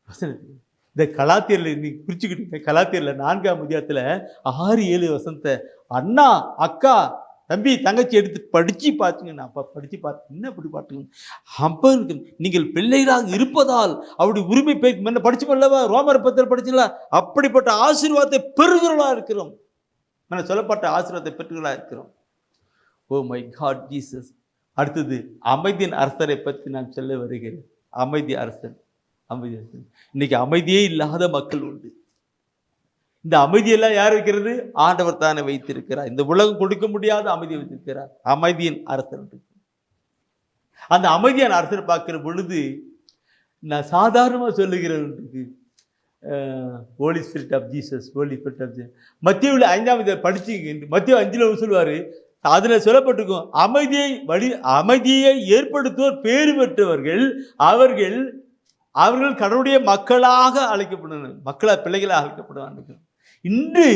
வசனத்தில் இந்த கலாத்தியரில் நீ குறிச்சுக்கிட்டு கலாத்தியரில் 4ஆம் அதிகாரத்தில் 6-7 வசனத்தை அண்ணா அக்கா தம்பி தங்கச்சி எடுத்து படிச்சு பார்த்துங்க. நான் அப்பா படிச்சு பார்த்து என்ன அப்படி பார்த்துங்க. அப்போ நீங்கள் பிள்ளைகளாக இருப்பதால் அவருடைய உரிமை என்ன படிச்சு பண்ணலவா? ரோமர் 10 படிச்சுங்களா? அப்படிப்பட்ட ஆசீர்வாதத்தை பெறுகிறவர்களா இருக்கிறோம். சொல்லப்பட்ட ஆசீர்வாதத்தை பெற்றுகளா இருக்கிறோம். Oh my God Jesus. அடுத்தது அமைதியின் அரசரை பற்றி நான் சொல்ல வருகிறேன். அமைதி அரசன். அமைதி அரசன். இன்னைக்கு அமைதியே இல்லாத மக்கள் உண்டு. இந்த அமைதியெல்லாம் யார் வைக்கிறது? ஆண்டவர் தானே வைத்திருக்கிறார். இந்த உலகம் கொடுக்க முடியாத அமைதியை வைத்திருக்கிறார். அமைதியின் அரசர். அந்த அமைதியான அரசர் பார்க்கிற பொழுது நான் சாதாரணமாக சொல்லுகிறேன். Holy Spirit of Jesus, Holy Spirit of Jesus. மத்தியில் 5ஆம் அதிகாரம் படிச்சு மத்திய 5 சொல்லுவார். அதுல சொல்லப்பட்டிருக்கும் அமைதியை ஏற்படுத்துவோர் பேறு பெற்றவர்கள் அவர்கள் கடவுளுடைய மக்களாக அழைக்கப்படணும். பிள்ளைகளாக அழைக்கப்படுவாங்க. இன்று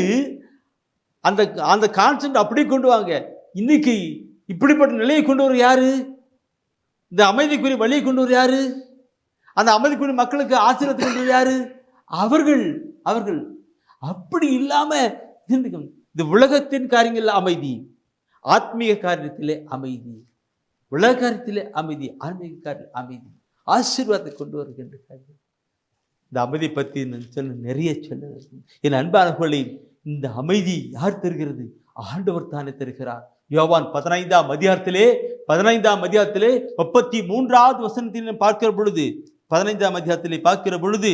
அந்த அந்த கான்செப்ட் அப்படி கொண்டு வாங்க. இன்னைக்கு இப்படிப்பட்ட நிலையை கொண்டு வர யாரு? இந்த அமைதிக்குரிய வழியை கொண்டு வர யாரு? அந்த அமைதிக்குரிய மக்களுக்கு ஆசீர்வாதத்தை கொண்டு வர யாரு? அவர்கள். அப்படி இல்லாம இந்த உலகத்தின் காரியங்கள் அமைதி, ஆத்மீக காரியத்திலே அமைதி, உலக காரியத்திலே அமைதி, ஆன்மீக காரியத்தில் அமைதி, ஆசீர்வாதத்தை கொண்டு வருகின்ற காரியம். இந்த அமைதி பற்றி நிறைய சொல்ல. என் அன்பானவர்களே, இந்த அமைதி யார் தருகிறது? ஆண்டவர் தானே தருகிறார். யோவான் 15ஆம் அதிகாரத்திலே 33வது வசனத்தில் பார்க்கிற பொழுது 15ஆம் அதிகாரத்திலே பார்க்கிற பொழுது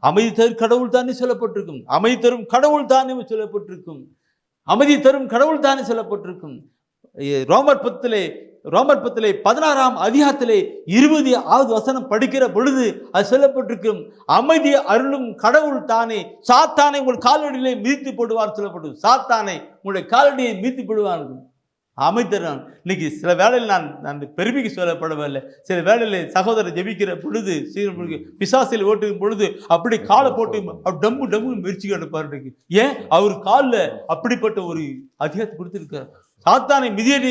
அமைதி தரும் கடவுள் தானே சொல்லப்பட்டிருக்கும். அமைதி தரும் கடவுள் தானே சொல்லப்பட்டிருக்கும். அமைதி தரும் கடவுள் தானே சொல்லப்பட்டிருக்கும். ரோமர் 10 16ஆம் அதிகாரத்திலே 20வது வசனம் படிக்கிற பொழுது அது சொல்லப்பட்டிருக்கும். அமைதி அருளும் கடவுள் தானே சாத்தானை உங்கள் காலடியிலே மிதித்து போடுவார் சொல்லப்பட்டு. சாத்தானை உங்களுடைய காலடியை மிதித்து போடுவார்கள். அமைத்தரான். இன்னைக்கு சில வேளையில் நான் பெருமைக்கு சொல்லப்படவில்லை. சில வேளையில் சகோதரர் ஜெபிக்கிற பொழுது பிசாசில் ஓட்டுக்கும் பொழுது அப்படி காலை போட்டு டம்மு மிதிச்சு எடுப்பாரு. ஏன்? அவர் காலில் அப்படிப்பட்ட ஒரு அதிகாரத்தை கொடுத்திருக்கிறார். சாத்தானை மிதியடி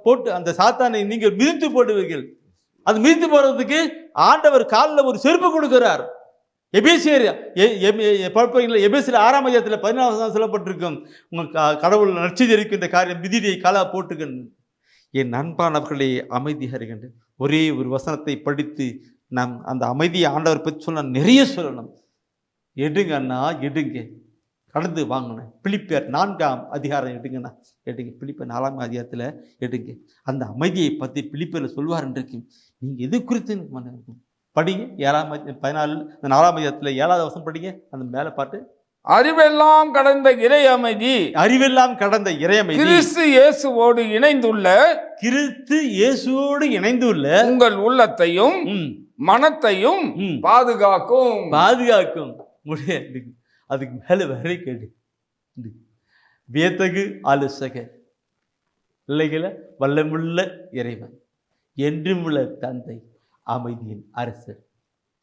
போட்டு அந்த சாத்தானை நீங்கள் மிதித்து போடுவீர்கள். அது மிதித்து போடுறதுக்கு ஆண்டவர் காலில் ஒரு செருப்பு கொடுக்கிறார். எபேசியர் 6ஆம் அதிகாரத்தில் 14 சொல்லப்பட்டிருக்கும். உங்கள் கடவுள் நற்செய்திருக்கின்ற காரியம் மிதியை காலா போட்டுக்கணும். என் அன்பானவர்களே, அமைதி அறிகின்ற ஒரே ஒரு வசனத்தை படித்து நாம் அந்த அமைதியை ஆண்டவர் பற்றி சொல்ல நிறைய சொல்லணும். எடுங்க அண்ணா, எடுங்க, கடந்து வாங்கினேன். பிலிப்பியர் 4ஆம் அதிகாரம் எடுங்கண்ணா, எடுங்க. பிலிப்பியர் 4ஆம் அதிகாரத்தில் எடுங்க. அந்த அமைதியை பற்றி பிலிப்பியரில் சொல்வார் இன்றைக்கு. நீங்கள் எது குறித்து படிங்க. 4ஆம் அதிகாரத்தில் 7வது வசனம் படிங்க. அந்த மேலே பாட்டு, அறிவெல்லாம் கடந்த இறை அமைதி, அறிவெல்லாம் கடந்த இறை அமைதி கிறிஸ்து இயேசுவோடு இணைந்துள்ள உங்கள் உள்ளத்தையும் மனத்தையும் பாதுகாக்கும். அதுக்கு மேல வேற கேட்டு வியத்தகு ஆலோசகர், பிள்ளைகளை வல்லமுள்ள இறைவன், என்றுமுள்ள தந்தை, அமைதியின் அரசர்.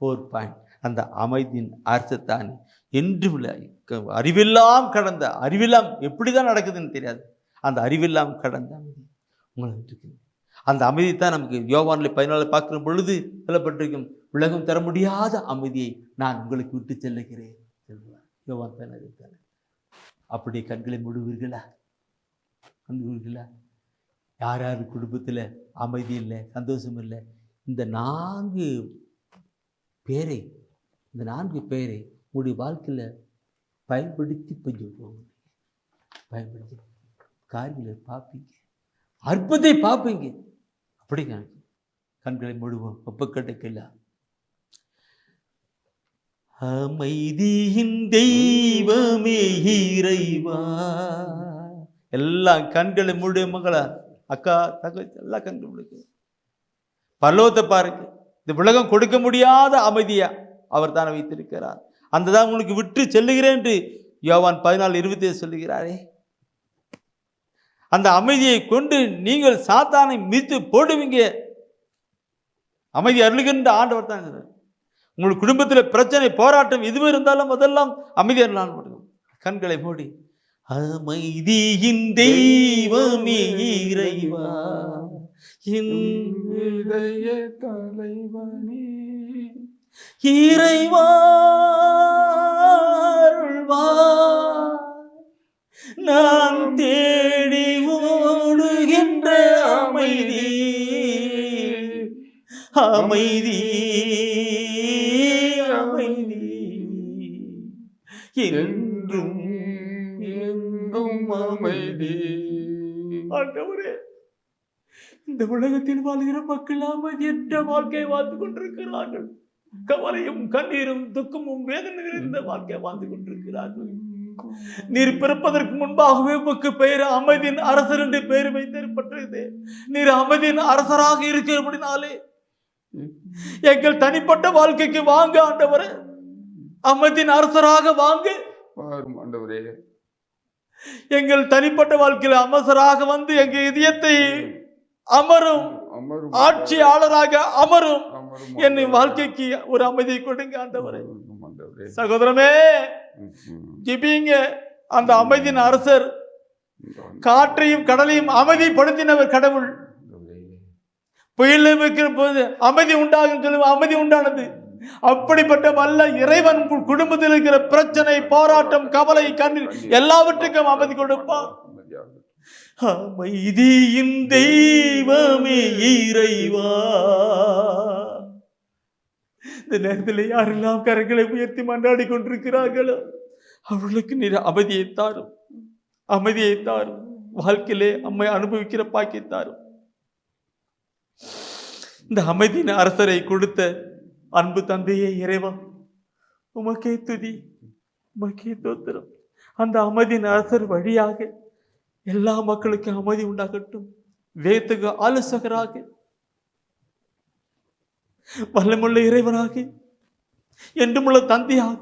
4 பாயிண்ட். அந்த அமைதியின் அரசர் தானே என்றுமுள்ள அறிவெல்லாம் கடந்த, அறிவெல்லாம் எப்படிதான் நடக்குதுன்னு தெரியாது, அந்த அறிவெல்லாம் கடந்த அமைதி உங்களை இருக்கு. அந்த அமைதி தான் நமக்கு யோவானில் 14 பார்க்கிற பொழுது சொல்லப்பட்டிருக்கும். உலகம் தர முடியாத அமைதியை நான் உங்களுக்கு விட்டு செல்லுகிறேன் சொல்லுவார் யோவான் 16. அப்படி கண்களை மூடுவீர்களா? மூடுவீர்களா? யார் யார் குடும்பத்தில் அமைதி இல்லை, சந்தோஷம் இல்லை, இந்த 4 பேரை உங்களுடைய வாழ்க்கையில் பயன்படுத்தி கொஞ்சம் பயன்படுத்தி காரியங்களை பார்ப்பீங்க, அற்புதத்தை பார்ப்பீங்க. அப்படி கண்களை மூடுவோம், ஒப்புக்கட்டுக்கெல்லாம். அமைதியின் தெய்வமே இறைவா. எல்லாம் கண்களை மூடு மகளா, அக்கா, தங்கச்சி, எல்லாம் கண்கள் மூடு. பரலோகத்தை பாருங்க. இந்த உலகம் கொடுக்க முடியாத அமைதியா அவர் தானே வைத்திருக்கிறார். அந்த தான் உங்களுக்கு விட்டு செல்லுகிறேன் என்று யோவான் 14:27 சொல்லுகிறாரே. அந்த அமைதியை கொண்டு நீங்கள் சாத்தானை மிதித்து போடுவீங்க. அமைதி அருளுகின்ற ஆண்டவர் தான். உங்களுக்கு குடும்பத்தில் பிரச்சனை, போராட்டம் எதுவும் இருந்தாலும் அதெல்லாம் அமைதியாக முடியும். கண்களை மூடி அமைதியின் தெய்வமே இறைவா, இதய தலைவனே, இறைவா நான் தேடி ஓடுகின்ற அமைதி, அமைதி, அமைதி என்றும் எங்கும் அமைதி. ஆண்டவரே, இந்த உலகத்தில் வாழ்கிற மக்கள் அமைதியற்ற வாழ்க்கை வாழ்ந்து கொண்டிருக்கிறார்கள். கவலையும் கண்ணீரும் துக்கமும் வேதனை நிறைந்த வாழ்க்கை வாழ்ந்து கொண்டிருக்கிறார்கள். நீர் பிறப்பதற்கு முன்பாகவே உமக்கு பெயர் அமைதியின் அரசர் என்று பெயர் வைத்திருப்பட்டது. நீர் அமைதியின் அரசராக இருக்கிறபடினாலே எங்கள் தனிப்பட்ட வாழ்க்கைக்கு வாங்க ஆண்டவரே, அமைதியின் அரசராக வாங்க ஆண்டவரே. எங்கள் தனிப்பட்ட வாழ்க்கையில் அமைச்சராக வந்து எங்கள் இதயத்தை அமரும் ஆட்சியாளராக அமரும் என்னை வாழ்க்கைக்கு ஒரு அமைதியை கொடுங்க ஆண்டவரே. சகோதரமே, ஜெபிங்க. அந்த அமைதியின் அரசர், காற்றையும் கடலையும் அமைதிப்படுத்தினவர் கடவுள். புயல் வைக்கிற போது அமைதி உண்டாகும் சொல்லுவோம், அமைதி உண்டானது. அப்படிப்பட்ட வல்ல இறைவன் குடும்பத்தில் இருக்கிற பிரச்சனை, போராட்டம், கவலை, கண்ணீர் எல்லாவற்றுக்கும் அமைதி கொடுப்பார். அமைதியின் தெய்வமே இறைவா. இந்த நேரத்தில் யாரெல்லாம் கரங்களை உயர்த்தி மன்றாடி கொண்டிருக்கிறார்களோ அவர்களுக்கு நீர் அமைதியை தாரும், அமைதியை தாரும். வாழ்க்கையிலே அம்மை அனுபவிக்கிற பாக்கியை தாரும். இந்த அமைதியின் அரசரை கொடுத்த அன்பு தந்தையே இறைவா, உமக்கே துதி, உமக்கே தோத்திரம். அந்த அமைதியின் அரசர் வழியாக எல்லா மக்களுக்கும் அமைதி உண்டாகட்டும். வேதத்துக்கு ஆலோசகராக, வல்லமுள்ள இறைவனாக, என்றுமுள்ள தந்தையாக,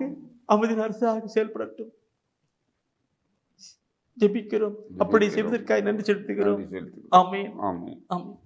அமைதியின் அரசாக செயல்படட்டும். ஜெபிக்கிறோம். அப்படி செய்வதற்காக நன்றி செலுத்துகிறோம். ஆமென். ஆமென். ஆமென்.